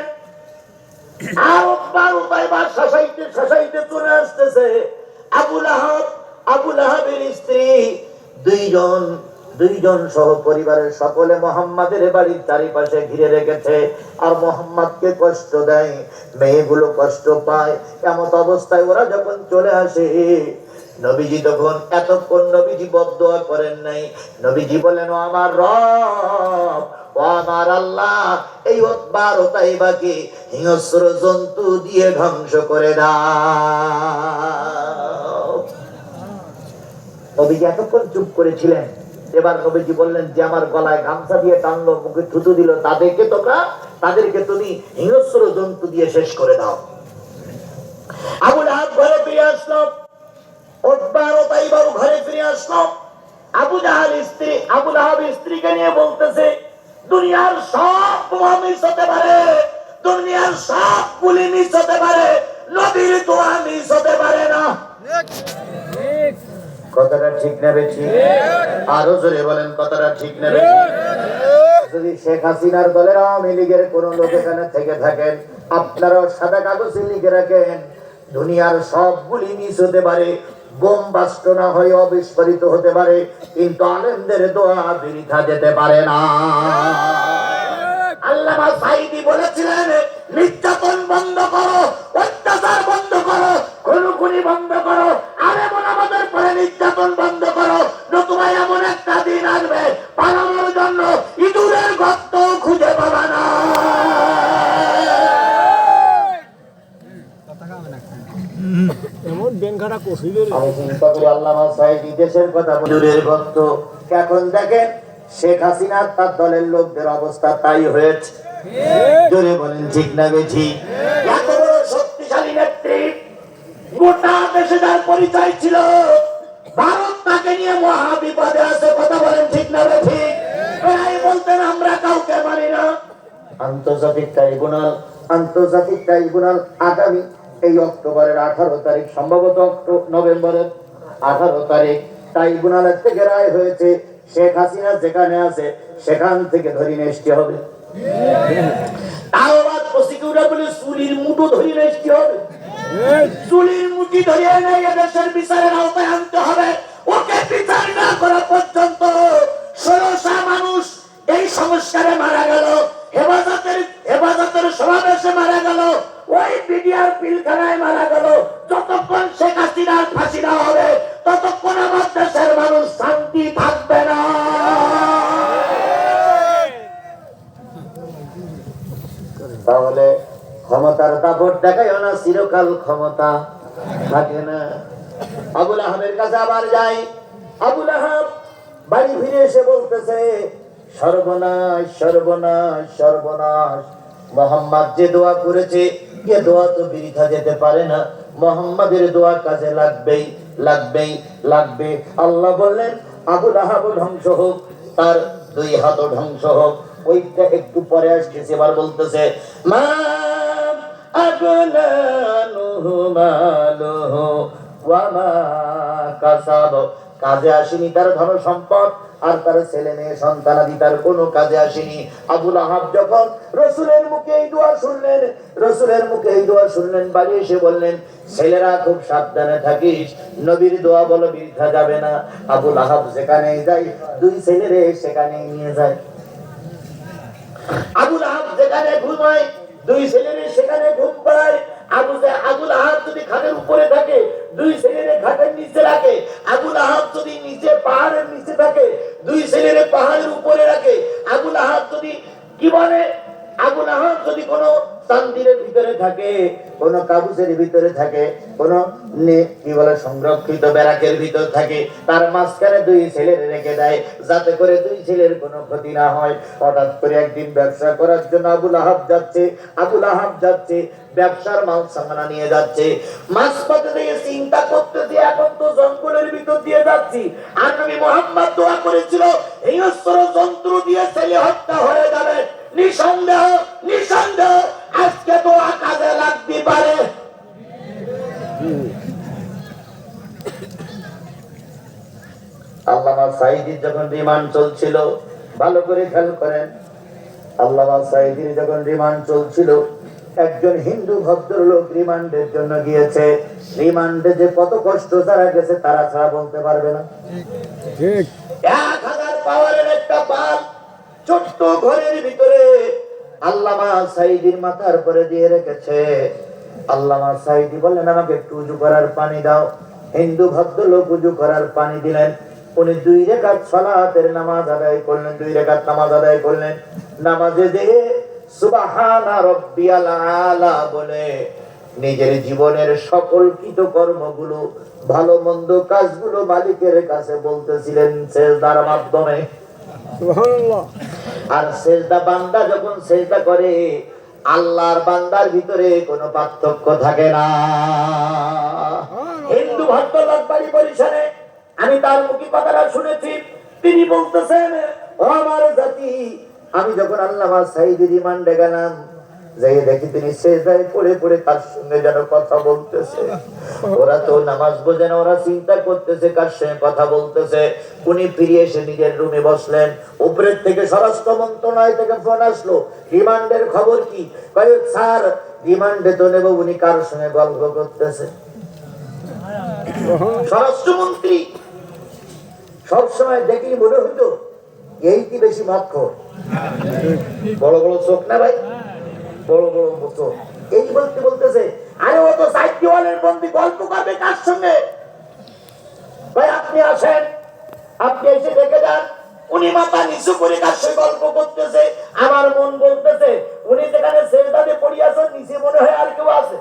আর উতবা আর উতাইবা শাসাইতে চলে আসতেছে। আবু লাহাবের স্ত্রী 2 জন সহ পরিবারের সকলে মুহাম্মাদের বাড়ির চারিপাশে ঘিরে রেখেছে, আর মুহাম্মাদকে কষ্ট দেয়, মেয়েগুলো কষ্ট পায়। এমত অবস্থায় ওরা যখন চলে আসে, নবীজি তখন এতক্ষণ নবীজি বদদোয়া করেন নাই। নবীজি বলেন ও আমার রব, ও আমার আল্লাহ, এই উতবা আর উতাইবাকে হিংস্র জন্তু দিয়ে ধ্বংস করে দাও। নবীজি এতক্ষণ চুপ করেছিলেন। এবার নবীজি বললেন যে আমার গলায় গামছা দিয়ে টানলো, মুখে থুতু দিল, তাদেরকে তুমি হিংস্র জন্তু দিয়ে শেষ করে দাও। আবু লাহাব ঘরে ফিরে আসলো, উতবা আর উতাইবা ঘরে ফিরে আসলো। আবু লাহাব স্ত্রীকে নিয়ে বলতেছে, দুনিয়ার সব বোমা মিস হতে পারে, দুনিয়ার সব গুলি মিস হতে পারে, নবীর দোয়া মিস হতে পারে না। কথাটা ঠিক না বেঠিক? আরো জোরে বলেন, কথাটা ঠিক না বেঠিক? যদি শেখ হাসিনার দলের আওয়ামী লীগের কোন লোক এখানে থেকে থাকেন, আপনারাও সাদা কাগজে লিখে রাখেন, দুনিয়ার সবগুলি মিস হতে পারে, বোম বাস্ট না হয়ে অবিস্ফোরিত হতে পারে, কিন্তু আলেমদের দোয়া বৃথা যেতে পারে না। আল্লামা সাঈদী বলেছিলেন, নির্যাতন বন্ধ করো, অত্যাচার বন্ধ করো, খুনোখুনি বন্ধ করো, আলেম ওলামাদের পরে নির্যাতন বন্ধ করো, নতুবা এমন একটা দিন আসবে পালানোর জন্য ইঁদুরের গর্ত খুঁজে পাবা না। আমি চিন্তা করি আল্লামা সাঈদী দেশের কথা বলে, ইঁদুরের গর্ত। এখন দেখেন শেখ হাসিনা তার দলের লোকদের অবস্থা তাই হয়েছে। জোরে বলেন ঠিক না বেঠিক? এত বড় শক্তিশালী নেত্রী, গোটা দেশে যার পরিচয় ছিল, ভারত তাকে নিয়ে মহা বিপদে আছে। কথা বলেন ঠিক না বেঠিক? এরাই বলতেন আমরা কাউকে মানি না। আন্তর্জাতিক ট্রাইব্যুনাল আগামী এই অক্টোবরের 18 তারিখ, সম্ভবত নভেম্বরের 18 তারিখ ট্রাইব্যুনালের থেকে রায় হয়েছে, শেখ হাসিনা যেখানে আছে সেখান থেকে ধরে নিয়ে আসতে হবে। তাও আবার প্রসিকিউটর বলে চুলির মুঠো ধরে নিয়ে আসতে হবে, চুলির মুঠি ধরে এনে এদেশের বিচারের আওতায় আনতে হবে। ওকে বিচার না করা পর্যন্ত 1600 মানুষ এই সংস্কারে মারা গেল, হেফাজতের সমাবেশে মারা গেল, ওই বিডিআর পিলখানায় মারা গেল। যতক্ষণ শেখ হাসিনার ফাঁসি না হবে ততক্ষণ আমার দেশের মানুষ শান্তি থাকবে না। তাহলে ক্ষমতার দাপট দেখাইও না, চিরকাল ক্ষমতা থাকে না। আবু লাহাবের কাছে আবার যাই। আবু লাহাব বাড়ি ফিরে এসে বলতেছে, সর্বনাশ সর্বনাশ সর্বনাশ, মুহাম্মদ যে দোয়া করেছে এ দোয়া তো বৃথা যেতে পারে না, মুহাম্মাদের দোয়া কাজে লাগবেই লাগবেই লাগবে। আল্লাহ বললেন, আবু লাহাব ধ্বংস হোক, তার 2 হাতও ধ্বংস হোক। ওইটা একটু পরে আসতেছে, এবার বলতেছে, মা আগনানুহু মালুহু ওয়া মা কাসাব, কাজে আসেনি তার ধন সম্পদ আর তার ছেলে মেয়ে সন্তানাদি, তার কোনো কাজে আসেনি। আবু লাহাব যখন রাসূলের মুখে এই দোয়া শুনলেন, বাড়ি এসে বললেন, ছেলেরা খুব সাবধানে থাকিস, নবীর দোয়া বলো বৃথা যাবে না। আবু লাহাব যেখানে যায় 2 ছেলেরে সেখানে নিয়ে যায়। আবু লাহাব যেখানে ঘুমায় 2 ছেলেরে সেখানে ঘুম পাড়ায়। আবু লাহাব যদি খাটের উপরে থাকে 2 ছেলেরে খাটের নিচে রাখে। আবু লাহাব যদি নিচে পাহাড়ের নিচে থাকে 2 ছেলেরে পাহাড়ের উপরে রাখে। আবু লাহাব যদি কোনো তান্দিরের ভিতরে থাকে, কোন কাবুসের ভিতরে থাকে, কোন সংরক্ষিত ব্যারাকের ভিতর থাকে, তার মাঝখানে 2 ছেলের রেখে দেয়, যাতে করে 2 ছেলের কোনো ক্ষতি না হয়। হঠাৎ করে একদিন ব্যবসা করার জন্য আবু লাহাব যাচ্ছে, ব্যবসার মাল সামানা নিয়ে যাচ্ছে। মাঝপথে দিয়ে চিন্তা করতেছে, এখন তো জঙ্গলের ভিতর দিয়ে যাচ্ছি, আর নবী মুহাম্মদ দোয়া করেছিল হিংস্র জন্তু দিয়ে ছেলে হত্যা হয়ে যাবে। নিঃসন্দেহ আজকে দোয়া কাজে লাগতে পারে। আল্লামা সাঈদীর যখন রিমান্ড চলছিল, ভালো করে খেয়াল করেন, আল্লামা সাঈদীর যখন রিমান্ড চলছিল, একজন হিন্দু ভদ্রলোক রিমান্ডের জন্য গিয়েছে। রিমান্ডে যে কত কষ্ট যারা গেছে তারা ছাড়া বলতে পারবে না। 1000 পাওয়ারের একটা পাল ছোট্ট ঘরের ভিতরে আল্লামা সাঈদীর মাথার উপরে দিয়ে রেখেছে। আল্লামা সাঈদী বললেন, আমাকে একটু উজু করার পানি দাও। হিন্দু ভদ্রলোক উজু করার পানি দিলেন। উনি 2 রাকাত সালাতের নামাজ আদায় করলেন, 2 রাকাত নামাজ আদায় করলেন। নামাজে যে সুবহানা রাব্বিয়াল আলা বলে নিজের জীবনের সকল কৃতকর্মগুলো, ভালো মন্দ কাজগুলো মালিকের কাছে বলতেছিলেন সিজদার মাধ্যমে। সুবহানাল্লাহ। আর সিজদা বান্দা যখন সিজদা করে, আল্লাহর বান্দার ভিতরে কোনো পার্থক্য থাকে না। হিন্দু ভক্ত লাটবাড়ি পরিসরে আমি তার মুখী কথাটা শুনেছি। তিনি বলতেছেন, ও আমার জাতি, আমি যখন আল্লামা সাঈদী রিমান্ডে গেলাম, যাই দেখি তিনি সেজদায় পড়ে পড়ে তার সঙ্গে যেন কথা বলতেছে। ওরা তো নামাজ বোঝে না, ওরা চিন্তা করতেছে কার সঙ্গে কথা বলতেছে। উনি ফিরে এসে নিজের রুমে বসলেন। উপরের থেকে স্বরাষ্ট্র মন্ত্রণালয় থেকে ফোন আসলো, রিমান্ডের খবর কি? কয় স্যার, রিমান্ডে তো নেব, উনি কার সঙ্গে গল্প করতেছে। স্বরাষ্ট্রমন্ত্রী সবসময় দেখি মনে হইতো এই কি বেশি মক্ষর, বড় বড় চোখ না ভাই, বড় বড় মতো। এই বলতে বলতেছে, আরে ও তো সাহিত্যওয়ালের বন্দি, গল্প করবে কার সঙ্গে? ভাই আপনি আসেন, আপনি এসে দেখে যান। উনি মাথা নিচু করে কার সঙ্গে গল্প করতেছে। আমার মন বলতেছে, উনি যেখানে সেজদাতে পড়ে আছেন, নিচে মনে হয় আর কেউ আছে,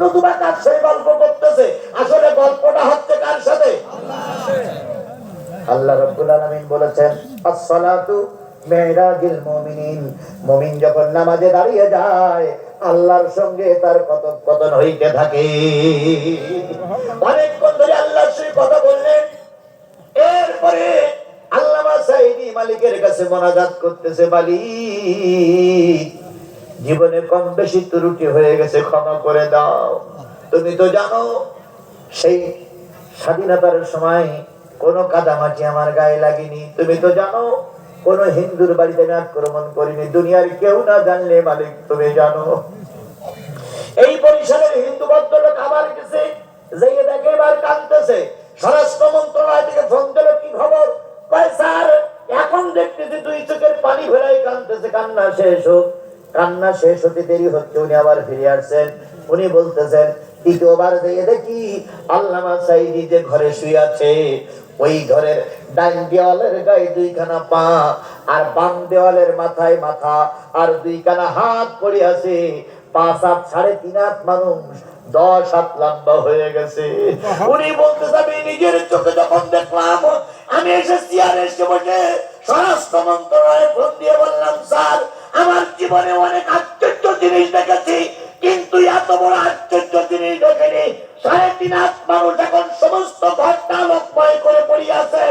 নতুবা কার সঙ্গে গল্প করতেছে। আসলে গল্পটা হচ্ছে কার সাথে? আল্লাহ রাব্বুল আলামিন বলেছেন, as-salatu মিরাজুল মুমিনিন। মুমিন যখন নামাজে দাঁড়িয়ে যায়, আল্লাহর সঙ্গে তার কথোপকথন হইতে থাকে। অনেকক্ষণ ধরে আল্লাহর সঙ্গে কথা বললেন। এরপরে আল্লামা সাঈদী মালিকের কাছে মোনাজাত করতেছে, মালিক, জীবনে কম বেশি ত্রুটি হয়ে গেছে, ক্ষমা করে দাও। তুমি তো জানো সেই স্বাধীনতার সময় কোনো কাদামাটি আমার গায়ে লাগেনি। তুমি তো জানো কোন হিন্দুর বাড়িতে আমি আক্রমণ করিনি। দুনিয়ার কেউ না জানলে মালিক তুমি জানো। এই পরিসরের হিন্দু ভদ্রলোক আবার গেছে, যাইয়ে দেখে এবার কাঁদতেছে। স্বরাষ্ট্র মন্ত্রণালয় থেকে ফোন দিল, কি খবর? কয় স্যার, এখন দেখতেছি দুই চোখের পানি ভেলাই কাঁদতেছে, কান্না শেষ হোক। কান্না শেষ হতে দেরি হচ্ছে, উনি আবার ফিরে আসছেন। উনি বলতেছেন, দ্বিতীয়বার যাইয়ে দেখি আল্লামা সাঈদী যে ঘরে শুয়ে আছে, ওই ঘরের ডান দেওয়ালের গায়ে দুইখানা পা, আর বাম দেওয়ালের মাথায় মাথা, আর দুইখানা হাত পড়ে আছে। 5 হাত 3.5 হাত মানুষ, 10 হাত লম্বা হয়ে গেছে। উনি বলতেছে, আমি নিজের চোখে যখন দেখলাম, আমি এসে চেয়ারে এসে বসে স্বরাষ্ট্র মন্ত্রণালয়ে ফোন দিয়ে বললাম, স্যার, আমার জীবনে অনেক আশ্চর্য জিনিস দেখেছি, কিন্তু এত বড় আশ্চর্য জিনিস দেখিনি। 3.5 হাত মানুষ এখন সমস্ত ঘরটা আলোকময় করে পড়ে আছে।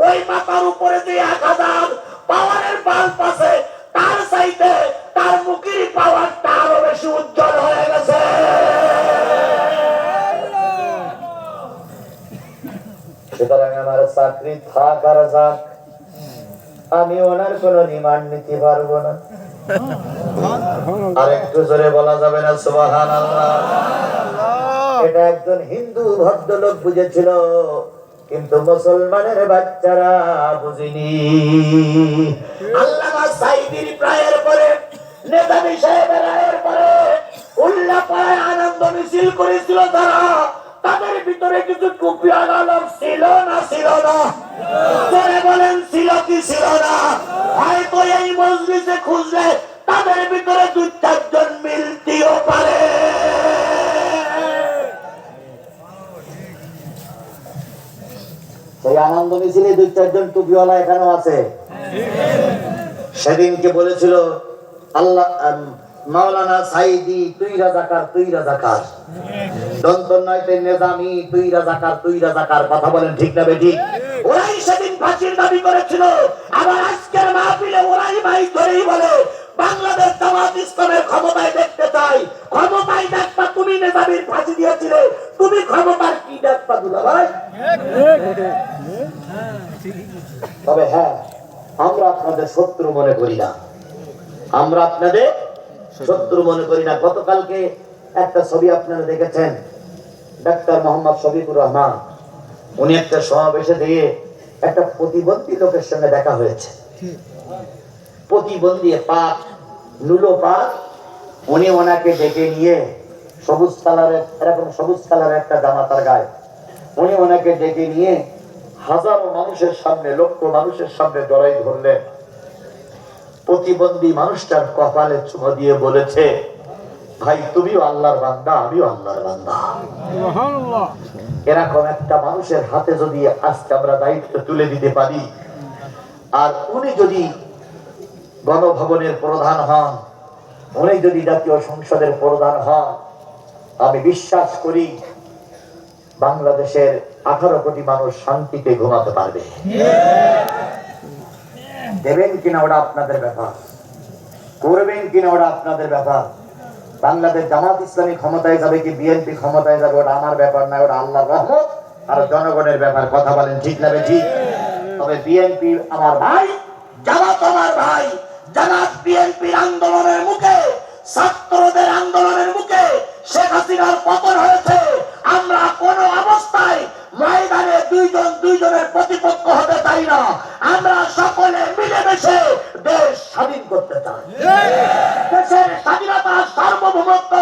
ওই মাথার উপরে যে 1000 পাওয়ারের বাল্ব আছে, তার চাইতে তার মুখের পাওয়ারটা আরো বেশি উজ্জ্বল হয়ে গেছে। সুতরাং আমার চাকরি থাক আর যাক, আমি ওনার কোন রিমান্ড নিতে পারবো না। আর একটু জোরে বলা যাবে না সুবহানাল্লাহ? এটা একজন হিন্দু ভদ্রলোক বুঝেছিল, কিন্তু মুসলমানের বাচ্চারা বুঝিনি। আল্লামা সাঈদীর প্রায়ের পরে, নেতাজি সাহেবের রায়ের পরে উল্লাপাড়ায় আনন্দ মিছিল করেছিল তারা। তাদের ভিতরে কিছু টুপিওয়ালা লোক ছিল না? ছিল না? জোরে বলেন, ছিল কি ছিল না? হয়তো এই মজলিসে খুঁজলে তাদের ভিতরে 2-4 জন মিলতেও পারে। সেই আনন্দ মিছিলে 2-4 জন টুপিওয়ালা এখানেও আছে। সেদিনকে বলেছিল আল্লাহ মাওলানা সাঈদী, তুই রাজাকার, তুই রাজাকার। দন্তন্নয়তে নিজামী, তুই রাজাকার, তুই রাজাকার। কথা বলেন ঠিক না বেঠিক? ওরাই সেদিন ফাঁসির দাবি করেছিল, আবার আজকের মাহফিলে ওরাই মাইক ধরেই বলে বাংলাদেশ জামাত ইসলামের ক্ষমতায় দেখতে চাই। ক্ষমতায় দেখবা, তুমি নিজামীর ফাঁসি দিয়েছিলে, তুমি ক্ষমতার কি দেখবা দুলা ভাই? তবে হ্যাঁ, আমরা আপনাদের শত্রু মনে করি না, আমরা আপনাদের শত্রু মনে করি না। গতকালকে একটা ছবি আপনারা দেখেছেন, ডাক্তার মোহাম্মদ শফিকুর রহমান, উনি একটা সমাবেশে দিয়ে একটা প্রতিবন্ধী লোকের সঙ্গে দেখা হয়েছে। প্রতিবন্ধী পাক, নুলো পাক। উনি ওনাকে ডেকে নিয়ে সবুজ কালারের, এরকম সবুজ কালারের একটা জামা তার গায়ে, উনি ওনাকে ডেকে নিয়ে হাজারো মানুষের সামনে, লক্ষ মানুষের সামনে জড়াই ধরলেন। প্রতিবন্ধী মানুষটার কপালে চুমো দিয়ে বলেছে, ভাই তুমিও আল্লাহর বান্দা, আমিও আল্লাহর বান্দা। এরকম একটা মানুষের হাতে যদি আজকে আমরা দায়িত্ব তুলে দিতে পারি, আর উনি যদি গণভবনের প্রধান হন, উনি যদি জাতীয় সংসদের প্রধান হন, আমি বিশ্বাস করি বাংলাদেশের 18 কোটি মানুষ শান্তিতে ঘুমাতে পারবে। দেবেন কিনা ওটা আপনাদের ব্যাপার, করবেন কিনা ওটা আপনাদের ব্যাপার। বাংলাদেশ জামাত ইসলামী ক্ষমতায় যাবে কি বিএনপি ক্ষমতায় যাবে ওটা আমার ব্যাপার না, ওটা আল্লাহর রহমত আর জনগণের ব্যাপার। কথা বলেন ঠিক না ঠিক? তবে বিএনপি আমার ভাই, জামাত আমার ভাই। জামাত বিএনপির আন্দোলনের মুখে, ছাত্রদের আন্দোলনের মুখে শেখ হাসিনার পতন হয়েছে। আমরা কোন অবস্থায় ময়দানে দুইজনের প্রতিপক্ষ হতে চাই না। আমরা সকলে মিলেমিশে দেশ স্বাধীন করতে চাই। দেশের স্বাধীনতা, সার্বভৌমত্ব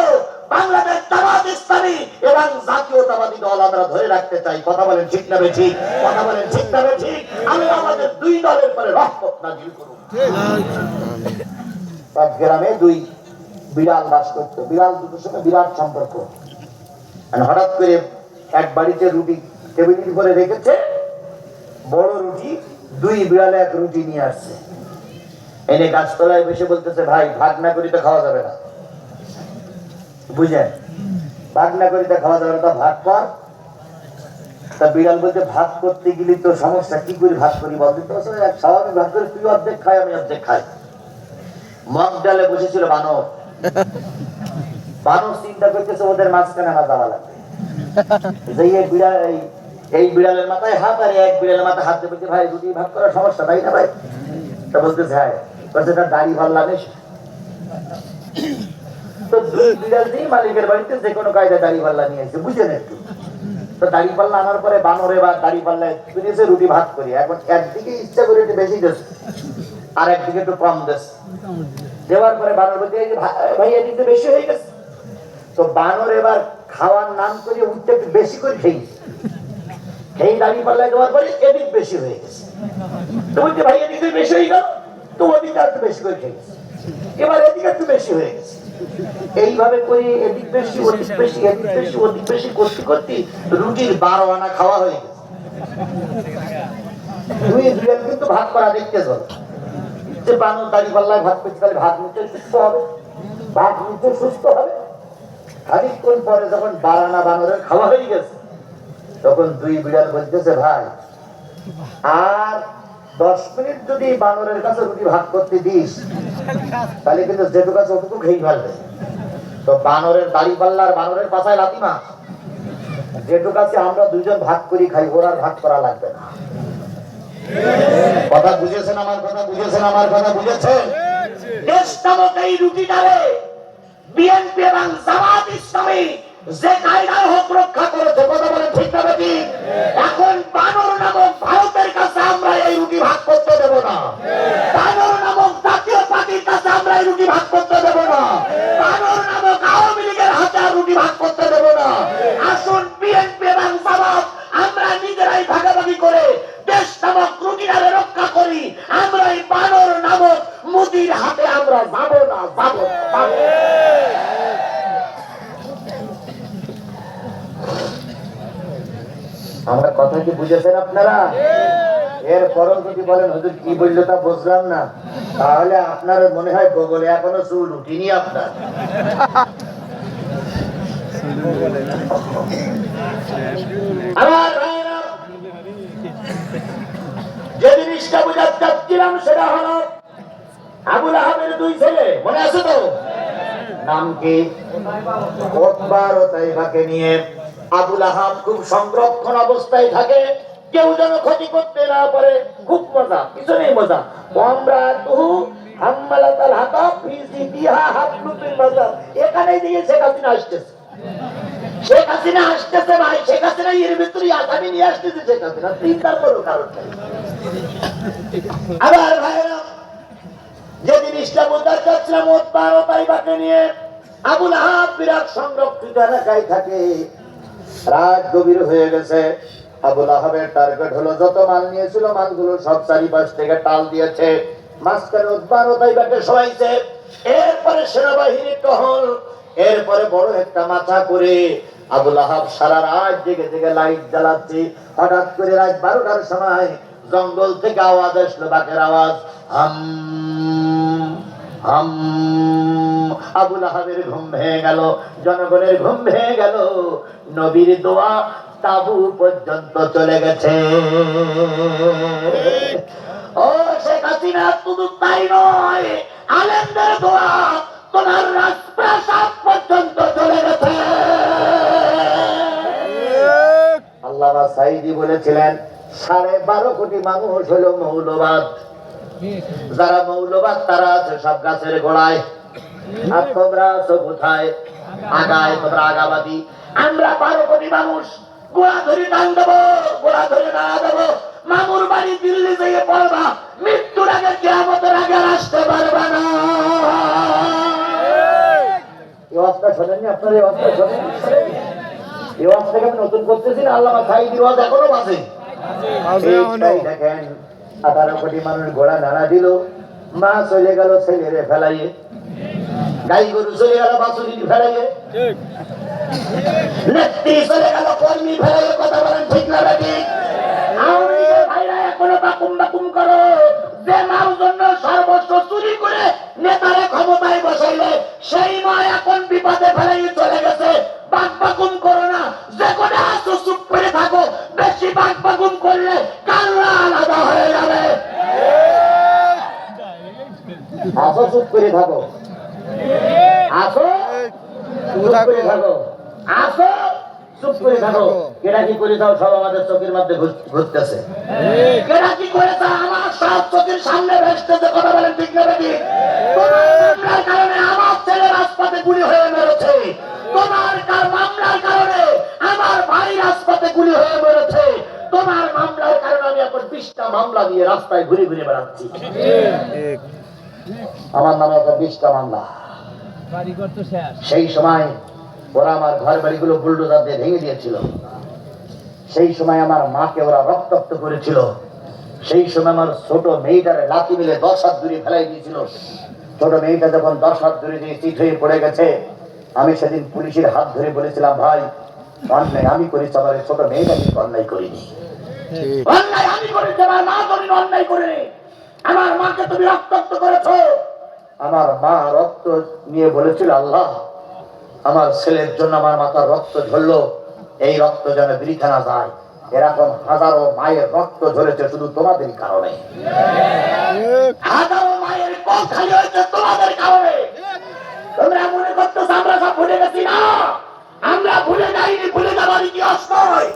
বাংলাদেশ জামাত ইসলামী এবং জাতীয়তাবাদী দল আমরা ধরে রাখতে চাই। কথা বলেন ঠিক না ঠিক? কথা বলেন ঠিক না ঠিক? আমি আমাদের দুই দলের পরে রহমত নাজিল করুন। এক গ্রামে দুই বিড়াল বাস করতো। বিড়াল দুটোর সঙ্গে বিরাট সম্পর্ক। হঠাৎ করে এক বাড়িতে রুটি টেবিলের উপরে রেখেছে, বড় রুটি, দুই বিড়ালে এক রুটি নিয়ে আসছে। এনে গাছতলায় বসে বলতেছে, ভাই ভাগ না করিতে খাওয়া যাবে না। বুঝলেন? ভাগ না করিতে খাওয়া যাবে না, ভাগ কর। তা বিড়াল বলতে, ভাগ করতে গেলে তো সমস্যা, কি করে ভাগ করি বলতে? তো স্বাভাবিক ভাগ করে তুই অর্ধেক খাই, আমি অর্ধেক খাই। মগ ডালে বসেছিল বানর। বানর চিন্তা করতেছে ওদের মাঝখানে আমার যাওয়া লাগবে। এই বিড়ালের মাথায় হাত আর এক বিড়ালের মাথায় হাত দিয়ে বলছে, ভাই রুটি ভাগ করার সমস্যা তাই না ভাই? তা বলতেছে হ্যাঁ। বলছে তার দাড়ি পাল্লা বেশি। তো দুই বিড়াল দিয়ে মালিকের বাড়িতে যে কোনো কায়দায় দাড়ি পাল্লা নিয়ে এসে, বুঝলেন একটু? তো দাড়ি পাল্লা আনার পরে বানরে বা দাড়ি পাল্লায় তুলেছে রুটি ভাগ করি। এখন একদিকে ইচ্ছা করে একটু বেশি দেশ, আর একদিকে একটু কম দেশ। দেওয়ার পরে বানর বলতে, ভাই এদিকে বেশি হয়ে গেছে। তো বানর এবার খাওয়ার নাম করে উঠতে একটু বেশি করে খেয়েছে। এই দাড়ি পাল্লায় দেওয়ার পরে এদিক বেশি হয়ে গেছে। তো বলছে ভাই এদিকে বেশি হয়ে গেল, তো ওদিকে একটু বেশি করে খেয়েছে। এবার এদিকে একটু বেশি হয়ে গেছে। এইভাবে করে এদিক বেশি ওদিক বেশি এদিক বেশি ওদিক বেশি করতে করতে রুটির 12 আনা খাওয়া হয়ে গেছে। দুই বিড়াল কিন্তু ভাগ করা দেখতে চল যে বানর দাড়ি পাল্লায় ভাগ করছে, তাহলে ভাগ নিতে সুস্থ হবে, ভাগ নিতে সুস্থ হবে। খানিকক্ষণ পরে যখন 12 আনা বানরের খাওয়া হয়ে গেছে, তখন দুই বিড়াল বলতেছে, ভাই আর 10 মিনিট যদি বানরের কাছে রুটি ভাগ করতে দিস, তাহলে কিন্তু যেটুকু আছে ওটুকু খেয়ে ফেলবে। তো বানরের দাড়ি পাল্লার বানরের পাছায় লাথি মার, যেটুকু আছে আমরা দুইজন ভাগ করি খাই, ওরা ভাগ করা লাগবে না। কথা বুঝেছেন আমার কথা? বুঝেছেন আমার কথা? বুঝেছেন? দেশ নামক এই রুটিটারে বিএনপি এবং জামাত ইসলামী যে কায়দায় হোক রক্ষা করেছে। কথা বলে ঠিক না ঠিক? এখন বানর নামক ভারতের কাছে আমরা এই রুটি ভাগ করতে দেব না। বানর নামক জাতীয় পার্টির কাছে আমরা এই রুটি ভাগ করতে দেব না। বানর নামক আওয়ামী লীগের হাতে রুটি ভাগ করতে দেব না। আসুন বিএনপি এবং জামাত আমরা নিজেরাই ভাগাভাগি করে দেশ নামক রুটিটারে রক্ষা করি। আমরা এই বানর নামক মোদির হাতে আমরা যাব না, যাব না। আমার কথা কি বুঝেছেন আপনারা? এরপরও যদি বলেন হুজুর কি বললো তা বুঝলাম না, তাহলে আপনার মনে হয় গোগলে এখনো চুল উঠিনি আপনার। যে জিনিসটা বোঝাতে চাচ্ছিলাম সেটা হলো আবুল আহাবের দুই ছেলে, মনে আছে তো? নাম কি? উতবা ও তাইবাকে নিয়ে আবুল আহাব খুব সংরক্ষণ অবস্থায় থাকে, কেউ যেন ক্ষতি করতে না পারে। খুব মজা, কিছু নেই মজা। এখানেই দিয়ে শেখ হাসিনা আসতেছে। শেখ হাসিনা আসতেছে ভাই, শেখ হাসিনা এর ভিতরে আসামি নিয়ে আসতেছে। শেখ হাসিনা চিন্তার কোনো কারণ নেই। আবার ভাইরা যে জিনিসটা বোঝাতে চাচ্ছিলাম, উতবা ও তাইবাকে নিয়ে আবুল আহাব বিরাট সংরক্ষিত এলাকায় থাকে। রাত গভীর হয়ে গেছে। আবুল আহাবের টার্গেট হলো যত মাল নিয়েছিল মালগুলো সব চারিপাশ থেকে টাল দিয়েছে, মাঝখানে উতবা ও তাইবাকে শোয়াইছে। এরপরে সেনাবাহিনীর টহল, এরপরে বড় একটা মাথা করে আবুল আহাব সারা রাত জেগে জেগে লাইট জ্বালাচ্ছে। হঠাৎ করে রাত 12টার সময় জঙ্গল থেকে আওয়াজ আসলো, বাঘের আওয়াজ। হাম হাম আবুল আহাবের ঘুম ভেঙে গেল, জনগণের ঘুম ভেঙে গেল। নবীর দোয়া তাবু পর্যন্ত চলে গেছে। ও শেখ হাসিনা, শুধু তাই নয়, আলেমদের দোয়া তোমার রাজপ্রাসাদ পর্যন্ত চলে গেছে। আল্লামা সাঈদী বলেছিলেন 12.5 কোটি মানুষ হলো মৌলবাদ। যারা মৌলবাদ তারা আছে সব গাছের গোড়ায়, আর তোমরা আছো কোথায়? আগায়, তোমরা আগাবাদী। আমরা 12 কোটি মানুষ গোড়া ধরে টান দেবো, গোড়া ধরে দাঁড়া দেবো। মামুর বাড়ি দিল্লি থেকে পড়বা, মৃত্যুর আগে কিয়ামতের আগে আর আসতে পারবা না। এই অবস্থা শোনেননি আপনারা? এই অবস্থা শোনেন? এই অবস্থাকে আমি নতুন করতেছি না, আল্লামা সাঈদীর ওয়াজ এখনো বাজে। দেখেন 18 কোটি মানুষ ঘোড়া নাড়া দিল, মা চলে গেল ছেলেরে ফেলাইয়ে, গাই গরু চলে গেল বাছুরি ফেলাইয়ে, নেত্রী চলে গেল কর্মী ফেলাইয়ে। কথা বলেন ঠিক না ঠিক? আওয়ামী লীগের ভাইরা এখনো বাকুম বাকুম করো যে মার জন্য সর্বস্ব চুরি করে নেতারে ক্ষমতায় বসাইলে সেই মা এখন বিপদে ফেলাইয়ে চলে গেছে। বাক বাকুম করো না, যে কোনো আছো চুপ করে থাকো। বেশি বাক বাকুম করলে কান্না আলাদা হয়ে যাবে। আসো চুপ করে থাকো, আসো চুপ করে থাকো, আসো চুপ করে থাকো। কেডা কি করে দাও সব আমাদের চোখের মধ্যে ঘুরতেছে। কেডা কি করে দাও আমার সব চোখের সামনে ভেসতেছে। কথা বলেন ঠিক না ঠিক? তোমার মামলার কারণে আমার ছেলে রাজপথে গুলি হয়ে মেরেছে, তোমার মামলার কারণে আমার ভাই রাজপথে গুলি হয়ে মেরেছে, তোমার মামলার কারণে আমি এখন 20টা মামলা নিয়ে রাস্তায় ঘুরে ঘুরে বেড়াচ্ছি। আমার নামে এখন 20টা মামলা। সেই সময় ওরা আমার ঘর বাড়িগুলো বুলডোজার দিয়ে ভেঙে দিয়েছিল, সেই সময় আমার মাকে ওরা রক্তাক্ত করেছিল, সেই সময় আমার ছোট মেয়েটারে লাথি মিলে 10 হাত দূরে ফেলাই দিয়েছিল। ছোট মেয়েটা যখন 10 হাত দূরে দিয়ে চিট হয়ে পড়ে গেছে, আমি সেদিন পুলিশের হাত ধরে বলেছিলাম, ভাই অন্যায় আমি করেছি, আমার ছোট মেয়েটা কিন্তু অন্যায় করিনি। অন্যায় আমি করেছি, আমার মা তুমি অন্যায় করিনি। আমার মাকে তুমি রক্তাক্ত করেছো। আমার মা রক্ত নিয়ে বলেছিল, আল্লাহ আমার ছেলের জন্য আমার মাথার রক্ত ঝরলো, এই রক্ত যেন বৃথা না যায়। এরকম হাজারো মায়ের রক্ত ঝরেছে শুধু তোমাদের কারণে। হাজারো মায়ের কোল খালি হয়েছে তোমাদের কারণে। তোমরা মনে করতেছ আমরা সব ভুলে গেছি? না, আমরা ভুলে যাইনি, ভুলে যাবার ইতিহাস নয়।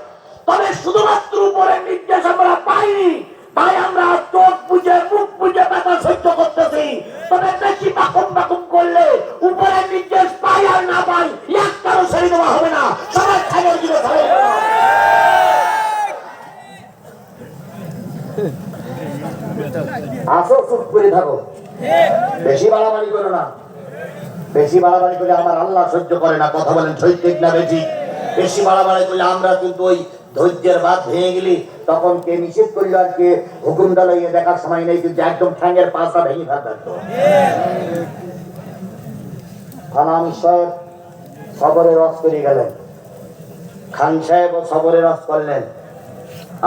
তবে শুধুমাত্র উপরের নির্দেশ আমরা পাইনি, তাই আমরা চোখ বুঝে মুখ বুঝে ব্যথা সহ্য করতেছি। তবে বেশি বাকুম বাকুম করলে উপরের নির্দেশ পাই আর না পাই একটারও ছেড়ে দেওয়া হবে না। সবাই খাইয়ে দিলে আসো, চুপ করে থাকো, বেশি বাড়াবাড়ি করো না। বেশি বাড়াবাড়ি করলে আমার আল্লাহ সহ্য করে না। কথা বলেন ঠিক না বেশি? বেশি বাড়াবাড়ি করলে আমরা কিন্তু ওই ধৈর্যের বাদ ভেঙে গেলি তখন কে নিষেধ করলো আর কে হুকুম ডালাইয়ে দেখার সময় নেই, কিন্তু একদম ঠ্যাঙ্গের পাশা ভেঙে ফেলতো। খান সাহেব সবরের রস করে গেলেন, খান সাহেব সবরের রস করলেন,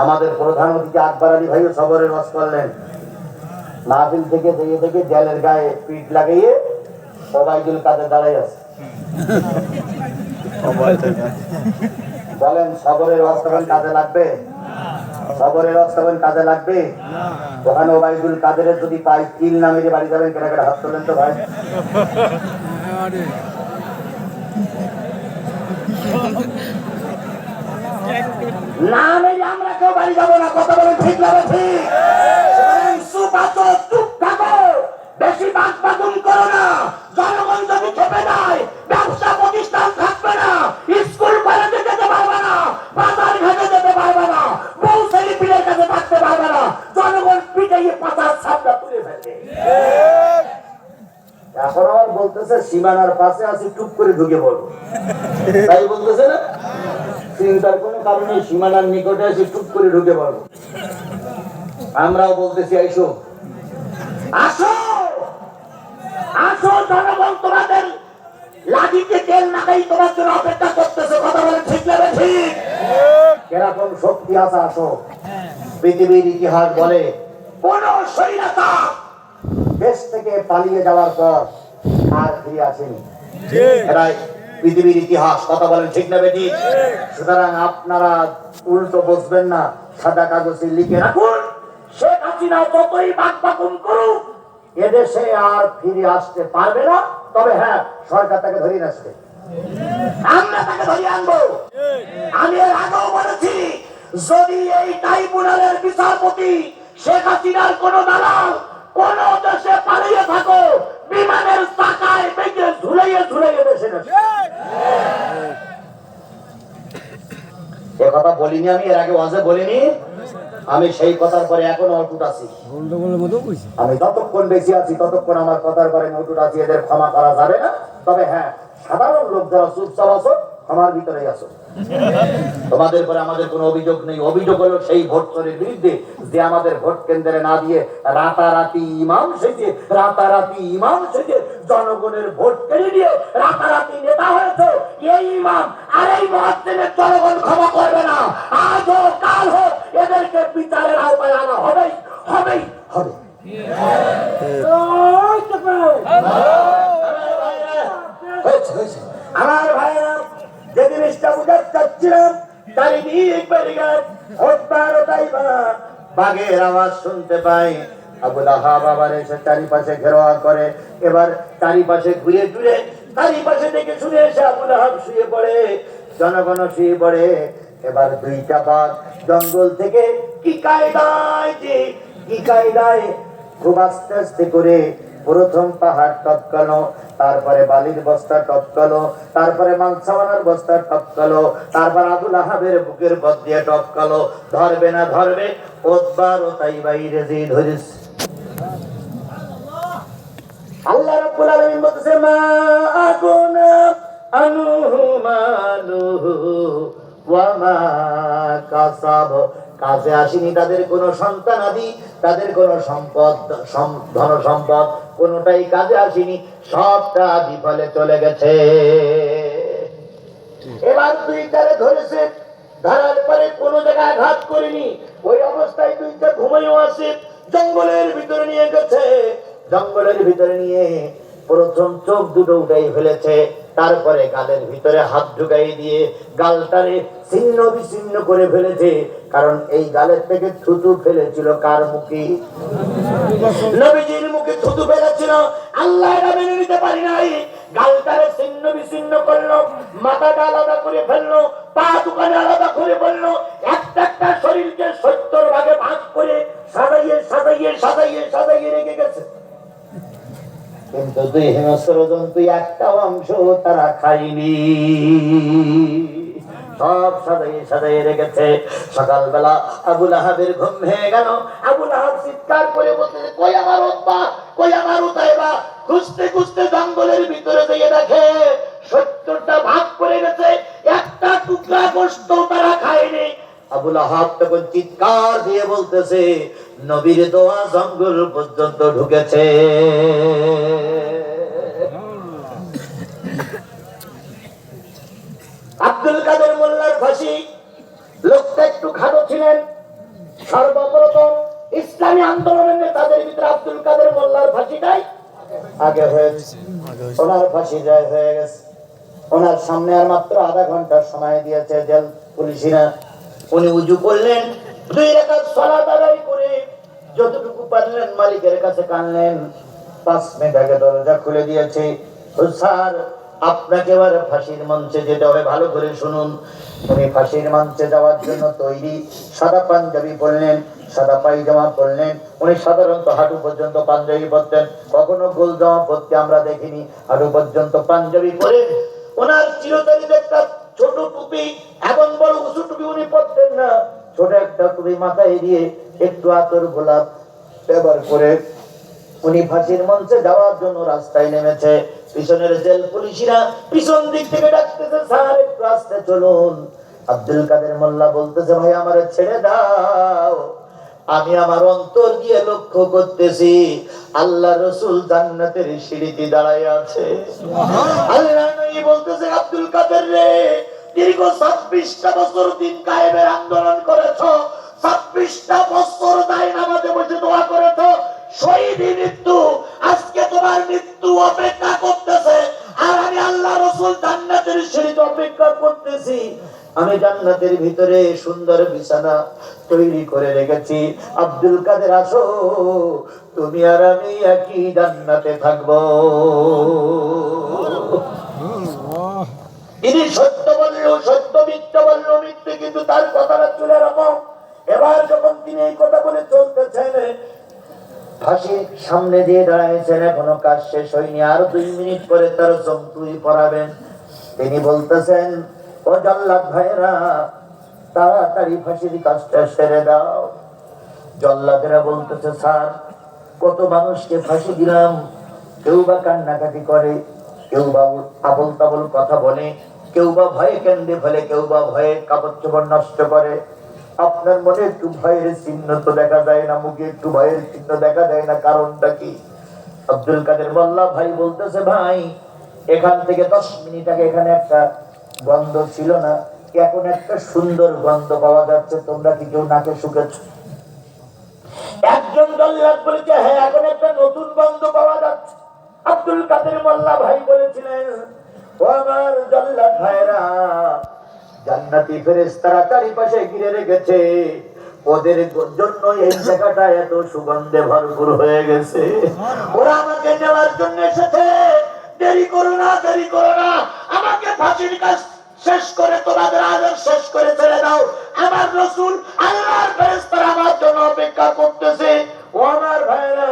আমাদের প্রধান অতিথি আকবর আলী ভাইও সবরের রস করলেন। মাহফিল থেকে দেখে দেখে জেলের গায়ে পিঠ লাগিয়ে ওবাইদুল কাদের দাঁড়াই আছে। বলেন সবরের রস তখন কাজে লাগবে? সবরের রস তখন কাজে লাগবে? ওখানে ওবাইদুল কাদের যদি পাই কিল নামে যে বাড়ি যাবেন, কেনা কেটে হাত তোলেন তো ভাই। না মেরে আমরা কেউ বাড়ি যাবো না। কথা বলেন ঠিক না ঠিক? চুপ থাকো, বেশি বাক বাকুম করো না। জনগণ যদি খেপে যায় ব্যবসা প্রতিষ্ঠান থাকবে না, স্কুল কলেজে যেতে পারবে না, বাজার ঘাটে যেতে পারবে না, বউ ছেলে পিলের কাছে থাকতে পারবে না। জনগণ পিটাইয়ে পাতার ছাপটা তুলে ফেলবে। এখন আবার বলতেছে সীমানার পাশে আছি, চুপ করে ঢুকে পড়বো, তাই বলতেছে না? চিন্তার কোনো কারণে সীমানার নিকটে এসে চুপ করে ঢুকে পড়বো। আমরাও বলতেছি আইসো, আসো আসো, জনগণ তোমাদের লাঠিতে তেল লাগাই তোমার জন্য অপেক্ষা করতেছে। কথা বলে ঠিক না ঠিক? এরকম শক্তি আছে, আসো। পৃথিবীর ইতিহাস বলে কোন স্বৈরাচার দেশ থেকে পালিয়ে যাওয়ার পর আর ফিরে আসেনি। এরাই পৃথিবীর ইতিহাস, কথা বলেন ঠিক না বেটি? সুতরাং আপনারা উল্টো বসবেন না, সাদা কাগজে লিখে রাখুন, শেখ হাসিনা যতই বাকবাকুম করুক এদেশে আর ফিরে আসতে পারবে না। তবে হ্যাঁ, সরকার তাকে ধরিয়ে আসবে, আমরা তাকে ধরিয়ে আনবো। আমি এর আগেও বলেছি, যদি এই ট্রাইব্যুনালের বিচারপতি শেখ হাসিনার কোন দালাল কোন দেশে পালিয়ে থাকো, বিমানের চাকায় বেঁধে ঝুলাইয়ে ঝুলাইয়ে দেশে নেবে। এ কথা বলিনি আমি, এর আগে ওয়াজে বলিনি আমি, সেই কথার পরে এখনো অটুট আছি। আমি যতক্ষণ বেঁচে আছি ততক্ষণ আমার কথার পরে অটুট আছি, এদের ক্ষমা করা যাবে না। তবে হ্যাঁ, সাধারণ লোক যারা চুপচাপ আছো আমার ভিতরেই আছো, তোমাদের পরে আমাদের কোনো অভিযোগ নেই। অভিযোগ হলো সেই ভোট চোরের বিরুদ্ধে, যে আমাদের ভোট কেন্দ্রে না দিয়ে রাতারাতি ইমাম সেজে জনগণের ভোট কেড়ে নিয়ে রাতারাতি নেতা হয়েছে। এই ইমাম আর এই মুয়াজ্জিনের জনগণ ক্ষমা করবে না। আজ হোক কাল হোক এদেরকে বিচারের আওতায় আনা হবেই হবে। আমার ভাইরা, যে জিনিসটা বুঝাতে চাচ্ছিলাম, বাঘের আওয়াজ শুনতে পাই, আবু লাহাব আবার এসে চারিপাশে ঘেরাও করে। এবার চারিপাশে ঘুরে ঘুরে চারিপাশে দেখে শুনে এসে আবু লাহাব শুয়ে পড়ে, জনগণ শুয়ে পড়ে। এবার দুইটা বাঘ জঙ্গল থেকে কি কায়দায় খুব আস্তে আস্তে করে প্রথম পাহাড় টপকালো, তারপরে বালির বস্তা টপকালো, তারপরে মাংসাওয়ানার বস্তা টপকালো, তারপর আবু লাহাবের বুকের পথ দিয়ে টপকালো। ধরবে না ধরবে, ওতবার ও তাই বাইরে যে ধরিস। আল্লাহ রাব্বুল আলামিন বলতেছে, মা আকুনা আনুহু মালুহু ওয়া মা কাসাব। কাছে আসেনি তাদের কোনো সন্তানাদি, তাদের কোনো সম্পদ, ধন সম্পদ কোনোটাই কাজে আসেনি, সবটা বিফলে চলে গেছে। এবার দুইটারে ধরেছে, ধরার পরে কোনো জায়গায় ঘাত করেনি, ওই অবস্থায় দুইটা ঘুমাইও আছে। জঙ্গলের ভিতরে নিয়ে গেছে, জঙ্গলের ভিতরে নিয়ে প্রথম চোখ দুটো উঠাই ফেলেছে, তারপরে গালের ভিতরে হাত ঢুকাই দিয়ে গালটারে ছিন্ন বিচ্ছিন্ন করে ফেলেছে। কারণ এই গালের থেকে থুতু ফেলেছিল কার মুখে? নবীজির মুখে থুতু ফেলেছিল। আল্লাহ এটা মেনে নিতে পারি নাই, গালটারে ছিন্ন বিচ্ছিন্ন করলো, মাথাটা আলাদা করে ফেললো, পা দুখানে আলাদা করে ফেললো, একটা একটা শরীরকে 70 ভাগে ভাগ করে সাজাইয়ে রেখে গেছে। কিন্তু দুই হিংস্র জন্তু একটা অংশ তারা খায়নি, সব সাজাইয়ে রেখেছে। সকালবেলা আবু লাহাবের ঘুম ভেঙে গেল। আবু লাহাব চিৎকার করে বলতেছে, কই আমার উতবা, কই আমার উতাইবা। খুঁজতে খুঁজতে জঙ্গলের ভিতরে গিয়ে দেখে 70টা ভাগ করে গেছে, একটা টুকরা গোশত তারা খায়নি। আবু লাহাব তখন চিৎকার দিয়ে বলতেছে, নবীর দোয়া জঙ্গল পর্যন্ত ঢুকেছে। আব্দুল কাদের মোল্লার ফাঁসি, লোকটা একটু খাটো ছিলেন। সর্বপ্রথম ইসলামী আন্দোলনের নেতাদের ভিতরে আব্দুল কাদের মোল্লার ফাঁসিটাই আগে হয়েছে। ওনার ফাঁসি জয় হয়ে গেছে। ওনার সামনে আর মাত্র আধা ঘন্টার সময় দিয়েছে জেল পুলিশিরা। উনি উজু করলেন, 2 রাকাত সালাত আদায় করে যতটুকু পারলেন মালিকের কাছে কানলেন। 5 মিনিট আগে দরজা খুলে দিয়েছে। স্যার, আপনাকে এবার ফাঁসির মঞ্চে যেতে হবে, ভালো করে শুনুন। উনি ফাঁসির মঞ্চে যাওয়ার জন্য তৈরি। সাদা পাঞ্জাবি পরলেন, সাদা পায়জামা পরলেন। উনি সাধারণত হাঁটু পর্যন্ত পাঞ্জাবি পরতেন, কখনো গোল জামা পরতে আমরা দেখিনি। হাঁটু পর্যন্ত পাঞ্জাবি পরে ওনার চিরতরে একটা ছোট টুপি, এমন বড় উঁচু টুপি উনি পরতেন না, ছোট একটা টুপি মাথায় দিয়ে একটু আতর গোলাপ ব্যবহার করে উনি ফাঁসির মঞ্চে যাওয়ার জন্য রাস্তায় নেমেছে। পিছনের জেল পুলিশিরা পিছন দিক থেকে ডাকতেছে, স্যার একটু আস্তে চলুন। আব্দুল কাদের মোল্লা বলতেছে, ভাই আমারে ছেড়ে দাও, আমি আমার অন্তর দিয়ে লক্ষ্য করতেছি আল্লাহ রসুল জান্নাতের সিঁড়িতে দাঁড়ায় আছে। আল্লাহ নবী বলতেছে, আব্দুল কাদের রে, দীর্ঘ 26টা বছর দিন কায়েমের আন্দোলন করেছো, 26টা বছর দায় নামাজে বসে দোয়া করেছো, শহীদ মৃত্যু, আজকে তোমার মৃত্যু অপেক্ষা আমি জান্নাতের ভিতরে সুন্দর বিছানা তৈরি করে রেখেছি। আব্দুল কাদের আসো, তুমি আর আমি একই জান্নাতে থাকবো। তিনি সত্য বললেও সত্য, মিথ্যা বললেও মিথ্যে, কিন্তু তার কথাটা চলে এরকম। এবার যখন তিনি এই কথা বলে চলতেছেন, ফাঁসির সামনে দিয়ে দাঁড়াইছেন, এখনো কাজ শেষ হয়নি, আর 2 মিনিট পরে তার জমতুই পড়াবেন। তিনি বলতেছেন, ও জল্লাদ ভাইরা, তাড়াতাড়ি ফাঁসির কাজটা সেরে দাও। জল্লাদেরা বলতেছে, স্যার, কত মানুষকে ফাঁসি দিলাম, কেউ বা কান্নাকাটি করে, কেউ বা আবল তাবল কথা বলে, কেউ বা ভয়ে কেন্দ্রে ফেলে, কেউ বা ভয়ে কাপড় চোপড় নষ্ট করে। আপনার মনে একটু ভয়ের চিহ্ন তো দেখা যায় না, মুখে একটু ভয়ের চিহ্ন দেখা যায় না, কারণটা কি? আব্দুল কাদের মোল্লা ভাই বলতেছে, ভাই, এখান থেকে 10 মিনিট আগে এখানে একটা গন্ধ ছিল না, এখন একটা সুন্দর গন্ধ পাওয়া যাচ্ছে, তোমরা কি কেউ নাকে শুকেছ? একজন জল্লাদ বলেছে, হ্যাঁ, এখন একটা নতুন গন্ধ পাওয়া যাচ্ছে। আব্দুল কাদের মোল্লা ভাই বলেছিলেন, ও আমার জল্লাদ ভাইরা, জান্নাতি ফেরেশতারা চারিপাশে ঘিরে রেখেছে, ওদের জন্য এই জায়গাটা এত সুগন্ধে ভরপুর হয়ে গেছে, ওরা আমাকে নেওয়ার জন্য এসেছে। দেরি করো না, দেরি করো না, আমাকে ফাঁসির কাজ শেষ করে তোমাদের আদর শেষ করে ছেড়ে দাও। আমার রাসূল আল্লাহর ফেরেশতারা আমার জন্য অপেক্ষা করতেছে। ও আমার ভাইরা,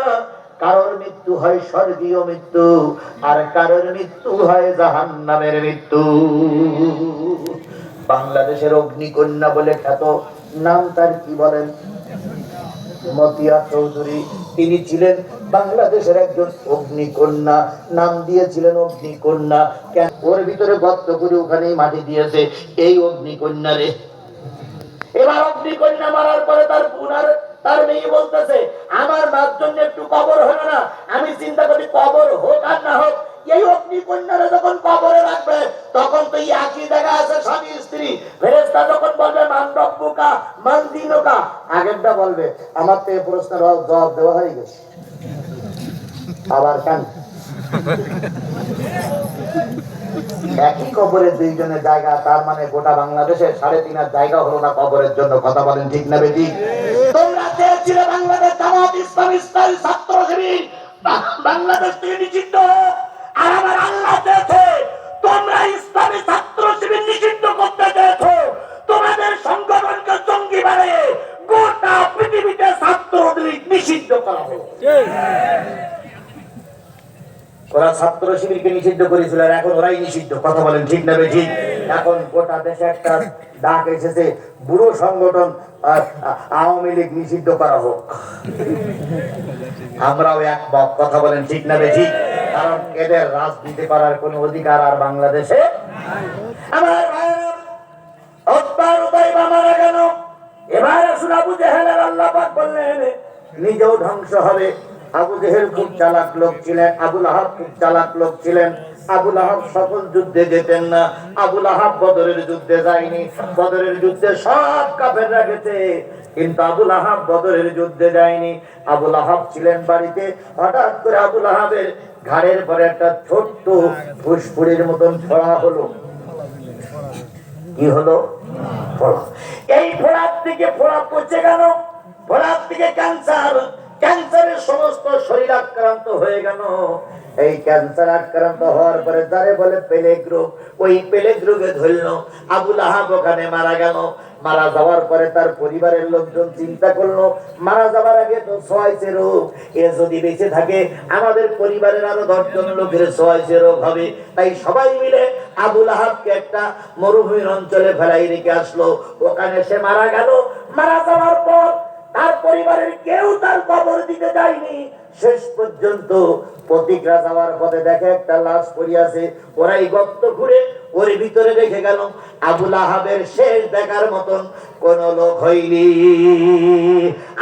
কারোর মৃত্যু হয় স্বর্গীয় মৃত্যু, আর কারোর মৃত্যু হয় জাহান্নামের মৃত্যু। বাংলাদেশের অগ্নিকন্যা বলে খ্যাত, নাম তার কি বলেন? মতিয়া চৌধুরী। তিনি ছিলেন বাংলাদেশের একজন অগ্নিকন্যা, নাম দিয়েছিলেন অগ্নিকন্যা। ওর ভিতরে গর্ত করে ওখানেই মাটি দিয়েছে এই অগ্নিকন্যারে। এবার অগ্নিকন্যা মারার পরে তার পুনার তার মেয়ে বলতেছে, আমার মার জন্য একটু কবর হলো না? আমি চিন্তা করি, কবর হোক আর না হোক, এই অগ্নিকন্যারে যখন কবরে রাখবে, তখন তো একই জায়গা আছে স্বামী স্ত্রী। ফেরেশতা যখন বলবে মান রব্বুকা মান দীনুকা, আগেরটা বলবে আমার তো এই প্রশ্নের জবাব দেওয়া হয়ে গেছে, আবার কেন? একই কবরে 2 জনের জায়গা, তার মানে গোটা বাংলাদেশে 3.5 জায়গা হলো না কবরের জন্য। কথা বলেন ঠিক না বেটি? তোমরা চেয়েছিলে বাংলাদেশ জামাত ইসলামী ছাত্র শিবির বাংলাদেশ থেকে নিষিদ্ধ হোক, আর আমার আল্লাহ চেয়েছে তোমরা ইসলামী ছাত্র শিবির নিষিদ্ধ করতে চেয়েছো। তোমাদের সংগঠনকে জঙ্গি বানিয়ে গোটা পৃথিবীতে ছাত্রদের নিষিদ্ধ করা হোক। ওরা ছাত্র শিবিরকে নিষিদ্ধ করেছিল, আর এখন ওরাই নিষিদ্ধ। কথা বলেন ঠিক না বেঠিক? এখন গোটা দেশে একটা ডাক এসেছে, বুড়ো সংগঠন আওয়ামী লীগ নিষিদ্ধ করা হোক। আমরাও একমত। কথা বলেন ঠিক না বেঠিক? কারণ এদের রাজনীতি করার কোন অধিকার আর বাংলাদেশে আমার মারা গেল। এবার আসুন আবু জেহেলের আল্লাহ পাক বললেন নিজেও ধ্বংস হবে। আবু জেহেল খুব চালাক লোক ছিলেন, আবুল আহাব খুব চালাক লোক ছিলেন। আবুল আহাব সকল যুদ্ধে যেতেন না। আবুল আহাব বদরের যুদ্ধে যায়নি। বদরের যুদ্ধে সব কাফেররা গেছে, কিন্তু আবুল আহাব বদরের যুদ্ধে যায়নি। আবুল আহাব ছিলেন বাড়িতে। হঠাৎ করে আবুল আহাবের ঘাড়ের পরে একটা ছোট্ট ফুসফুরির মতন ফোড়া হলো। কি হলো? ফোড়া। এই ফোড়ার দিকে ফোড়া পচে গেল, ফোড়ার দিকে ক্যান্সার, ক্যান্সারের সমস্ত শরীর আক্রান্ত হয়ে গেল। এই ক্যান্সার আক্রান্ত হওয়ার পরে যারে বলে প্লেগ রোগ, ওই প্লেগ রোগে ধরলো। আবুল আহাব ওখানে মারা গেল। মারা যাওয়ার পরে তার পরিবারের লোকজন চিন্তা করলো, মারা যাওয়ার আগে তো সোয়াইছে রোগ, এ যদি বেঁচে থাকে আমাদের পরিবারের আরো 10 জন লোকের সোয়াইছে রোগ হবে। তাই সবাই মিলে আবুল আহাবকে একটা মরুভূমির অঞ্চলে ফেলাই রেখে আসলো। ওখানে সে মারা গেল। মারা যাওয়ার পর তার পরিবারের কেউ তার কবর দিতে যায়নি। শেষ পর্যন্ত প্রতিক্রা যাওয়ার পথে দেখে একটা লাশ পড়ে আছে। ওরাই গর্ত ঘুরে ওর ভিতরে রেখে গেল। আবুল আহাবের শেষ দেখার মতন কোন লোক হয়নি।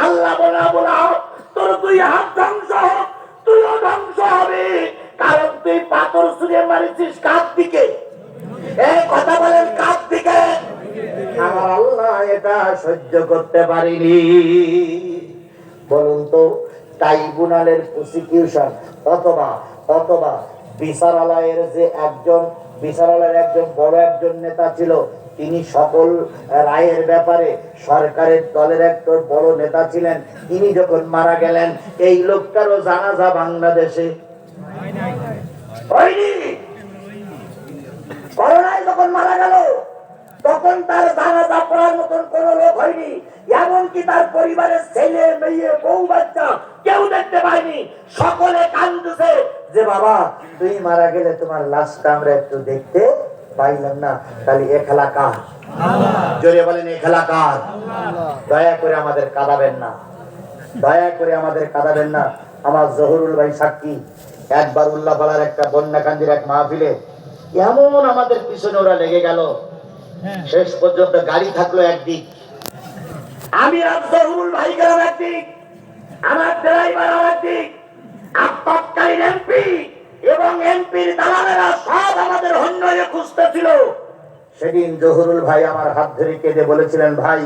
আল্লাহ বলে, আবুল আহাব, তোর 2 হাত ধ্বংস হোক, তুইও ধ্বংস হবে। কারণ তুই পাথর ছুঁড়ে মারিছিস কার দিকে? এই কথা বলেন, কার দিকে? আমার আল্লাহ এটা সহ্য করতে পারিনি। বলুন তো, ট্রাইব্যুনালের প্রসিকিউশন অথবা বিচারালয়ের যে একজন বিচারালয়ের একজন বড় একজন নেতা ছিল, তিনি সকল রায়ের ব্যাপারে সরকারের দলের একটা বড় নেতা ছিলেন। তিনি যখন মারা গেলেন, এই লোকটারও জানাজা বাংলাদেশে হয়নি। করোনায় যখন মারা গেল, তখন তার জানাজা পড়ার মতন কোন লোক হয়নি, এমনকি তার পরিবারের ছেলে মেয়ে বউ বাচ্চা কেউ দেখতে পায়নি। সকলে কাঁদতেছে যে বাবা তুই মারা গেলে তোমার লাশটা আমরা একটু দেখতে পাইলাম না। তাহলে এ খেলা কার? জোরে বলেন, এ খেলা কার? দয়া করে আমাদের কাঁদাবেন না, দয়া করে আমাদের কাঁদাবেন না। আমার জহুরুল ভাই সাক্ষী, একবার উল্লাপাড়ার একটা বন্যাকান্দির এক মাহফিলে এমন আমাদের পিছনে ওরা লেগে গেল, শেষ পর্যন্ত গাড়ি থাকলো একদিক, আমি আর জহুরুল ভাই গেলাম একদিক, আমার ড্রাইভার আর একদিক, তৎকালীন এমপি এবং এমপির দালালেরা সব আমাদের হন্যে খুঁজতেছিল। সেদিন জহুরুল ভাই আমার হাত ধরে কেঁদে বলেছিলেন, ভাই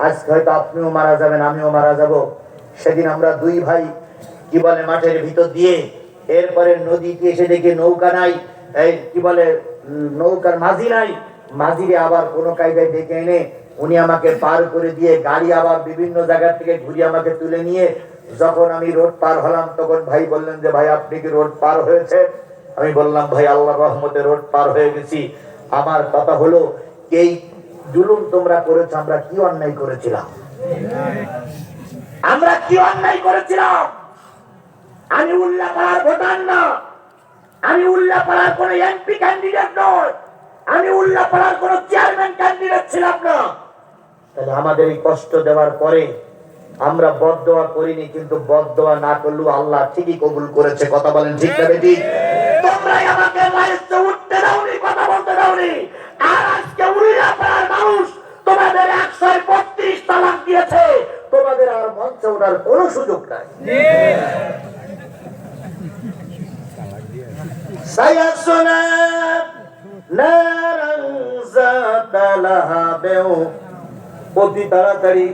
আজকে হয়তো আপনিও মারা যাবেন, আমিও মারা যাব। সেদিন আমরা দুই ভাই কি বলে মাঠের ভিতর দিয়ে, এরপরে নদীতে এসে দেখি নৌকা নাই, এই কি বলে নৌকার মাঝি নাই, মাঝিরে আবার কোনো কায়দায় ডেকে এনে উনি আমাকে পার করে দিয়ে গাড়ি আবার বিভিন্ন জায়গা থেকে ঘুরিয়ে আমাকে তুলে নিয়ে যখন আমি রোড পার হলাম, তখন ভাই বললেন যে ভাই আপনি কি রোড পার হয়েছে? আমি বললাম ভাই আল্লাহর রহমতে রোড পার হয়ে গেছি। আমার কথা হলো, এই জুলুম তোমরা করেছো, আমরা কি অন্যায় করেছিলাম? আমরা কি অন্যায় করেছিলাম? আমি উল্লাপাড়ার ভোটার না, আমি উল্লাপাড়ার কোন এমপি ক্যান্ডিডেট নয়, আমি উল্লাপাড়ার কোন চেয়ারম্যান ক্যান্ডিডেট ছিলাম না। তাহলে আমাদের এই কষ্ট দেওয়ার পরে আমরা বদদোয়া করিনি, কিন্তু বদদোয়া না করলেও আল্লাহ ঠিকই কবুল করেছে। কথা বলেন ঠিক না বেটি? তোমরাই আমাকে লাইসে উঠতে দাওনি, কথা বলতে দাওনি, আর আজকে উল্লাপাড়ার মানুষ তোমাদের 132 তালাক দিয়েছে, তোমাদের আর মঞ্চে ওঠার কোনো সুযোগ নাই। সায়াসুনা নারান যাতা লাহাবেও, অতি তাড়াতাড়ি,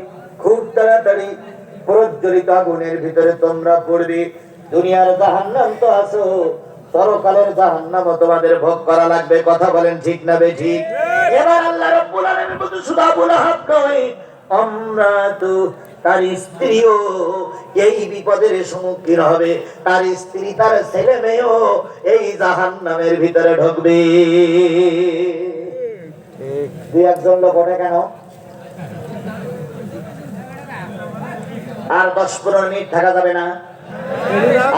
খুব তাড়াতাড়ি প্রজ্বলিত আগুনের ভিতরে তোমরা পড়বে। দুনিয়ার জাহান্নাম তো আছো, পরকালের জাহান্নামও তোমাদের ভোগ করা লাগবে। কথা বলেন ঠিক না বে ঠিক? এবার আল্লাহ রাব্বুল আলামিন বলতে শুধু আবু লাহাব নয়, আমরা তো তার স্ত্রীও এই বিপদের সম্মুখীন হবে, তার স্ত্রী তার ছেলে মেয়েও এই জাহান্নামের ভিতরে ঢুকবে। দুই একজন লোক ওঠে কেন? আর 10-15 মিনিট থাকা যাবে না?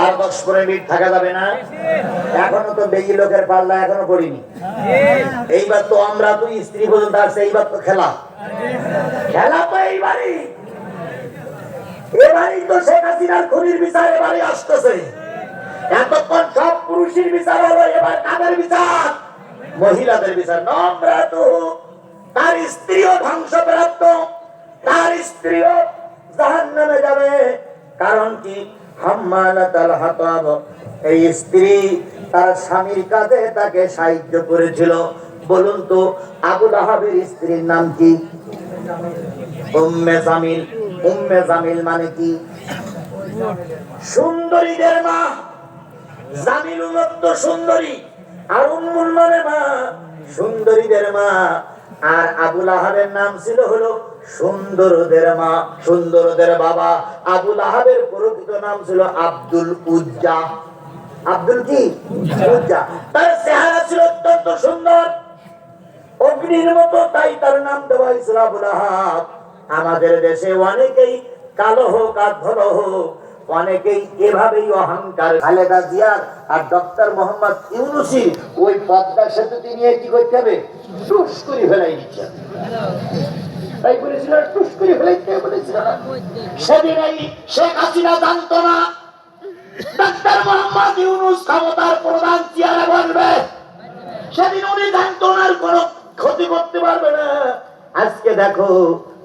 আর 10-15 মিনিট থাকা যাবে না? এখনো তো বেশি লোকের পাল্লা এখনো পড়িনি। এইবার তো আমরা তো স্ত্রী পর্যন্ত আসছে, এইবার তো খেলা, খেলা তো এইবারই। এবারই তো শেখ হাসিনার খুনির বিচার এবারই আসতেছে। এতক্ষণ সব পুরুষের বিচার হলো, এবার কাদের বিচার? মহিলাদের বিচার। আমরা তো তার স্ত্রীও ধ্বংসপ্রাপ্ত, তার স্ত্রীও জাহান্নামে যাবে। কারণ কি? হাম্মালাতাল হাতাব, এই স্ত্রী তার স্বামীর কাজে তাকে সাহায্য করেছিল। বলুন তো আবু লাহাবের স্ত্রীর নাম কি? উম্মে জামিল। উম্মে জামিল মানে কি? সুন্দরীদের মা। জামিল উন্নত সুন্দরী, আর উম্মুল মানে মা, সুন্দরীদের মা। আর আবু লাহাবের নাম ছিল হলো সুন্দরদের মা, সুন্দরদের বাবা। আবু লাহাবের প্রকৃত নাম ছিল আব্দুল উজ্জা। আব্দুল কি? উজ্জা। তার চেহারা ছিল অত্যন্ত সুন্দর, অগ্নির মতো, তাই তার নাম দেওয়া হয়েছিল আবু লাহাব। আমাদের দেশে অনেকেই কালো হোক আর ভালো হোক, অনেকেই এভাবেই অহংকার। খালেদা জিয়ার আর ডক্টর মোহাম্মদ ইউনূসী ওই পদ্মা সেতুতে নিয়ে কি করতে হবে? টুস করে ফেলাই দিচ্ছে। তাই বলেছিল, টুস করে ফেলাইতে বলেছিল। সেদিন এই শেখ হাসিনা জানতো না ডক্টর মোহাম্মদ ইউনূস ক্ষমতার প্রধান চেয়ারে বসবে। সেদিন উনি জানতো না কোনো ক্ষতি করতে পারবে না। আজকে দেখো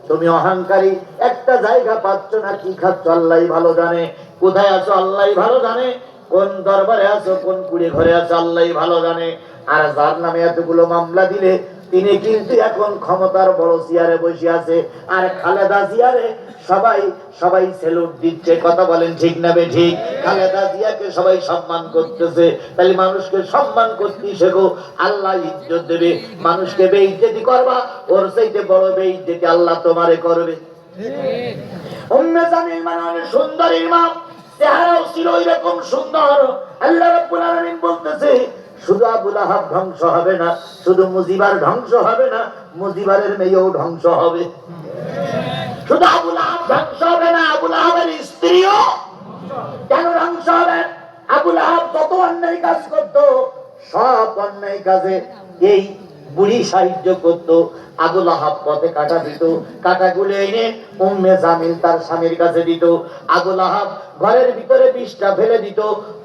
তুমি অহংকারী, একটা জায়গা পাচ্ছ না, কি খাচ্ছ আল্লাহই ভালো জানে, কোথায় আছো আল্লাহই ভালো জানে, কোন দরবারে আছো, কোন কুড়ে ঘরে আছো আল্লাহই ভালো জানে। আর যার নামে এতগুলো মামলা দিলে তিনি কিন্তু এখন ক্ষমতার বড় চেয়ারে বসে আছে, আর খালেদা জিয়ারে সবাই সবাই স্যালুট দিচ্ছে। কথা বলেন ঠিক না বেঠিক? খালেদা জিয়াকে সবাই সম্মান করতেছে। তাহলে মানুষকে সম্মান করতে শেখো, আল্লাহ ইজ্জত দেবে। মানুষকে বেইজ্জতি করবা, ওর চাইতে বড় বেইজ্জতি আল্লাহ তোমারে করবে। উম্মে জামিল মানে অনেক সুন্দরীর মা, চেহারাও ছিল এরকম সুন্দর। আল্লাহ রাব্বুল আলামিন বলতেছে, শুধু আবু লাহাব ধ্বংস হবে না, শুধু মুজিবার ধ্বংস হবে না, মুজিবারের মেয়েও ধ্বংস হবে। শুধু আবু লাহাব ধ্বংস হবে না, আবু লাহাবের স্ত্রীও কেন ধ্বংস হবে? আবু লাহাব যত অন্যায় কাজ করত, সব অন্যায় কাজে এই বুড়ি সাহায্য করত। আবু লাহাব পথে কাটা দিত, কাটাগুলো এনে উম্মে জামিল তার স্বামীর কাছে দিত। আবু লাহাব ঘরের ভিতরে বিষটা ফেলে দিত,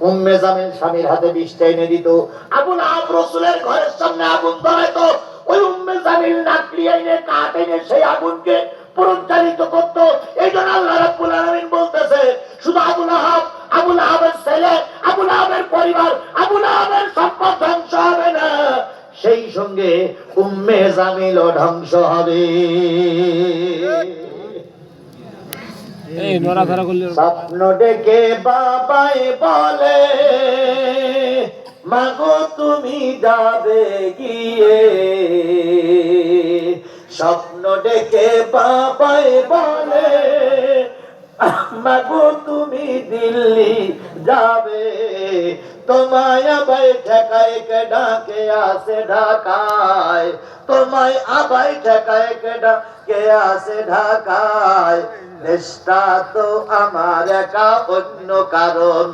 উম্মে জামিল স্বামীর হাতে বিষটা এনে দিত। আবু লাহাব রাসূলের ঘরের সামনে আগুন ধরাইতো, ওই উম্মে জামিল লাকড়ি এনে কাঠ এনে সেই আগুনকে পুনরুজ্জীবিত করত। এই জন্য আল্লাহ রাব্বুল আলামিন বলতেছে, শুধু আবু লাহাব, আবু লাহাবের ছেলে, আবু লাহাবের পরিবার, আবু লাহাবের সম্পদ ধ্বংস হবে না, সেই সঙ্গে উম্মে জামিলও ধ্বংস হবে। স্বপ্ন ডেকে বাবাই বলে, মাগো তুমি যাবে গিয়ে। স্বপ্ন ডেকে বাবাই বলে, মাগো তুমি দিল্লি যাবে। তোমায় আবাই ঠেকায় কে ডাকে আসে ঢাকায়, তোমায় আবাই ঠেকায় কে ডাকে আসে ঢাকায়। দেশটা তো আমার একা, অন্য কারণ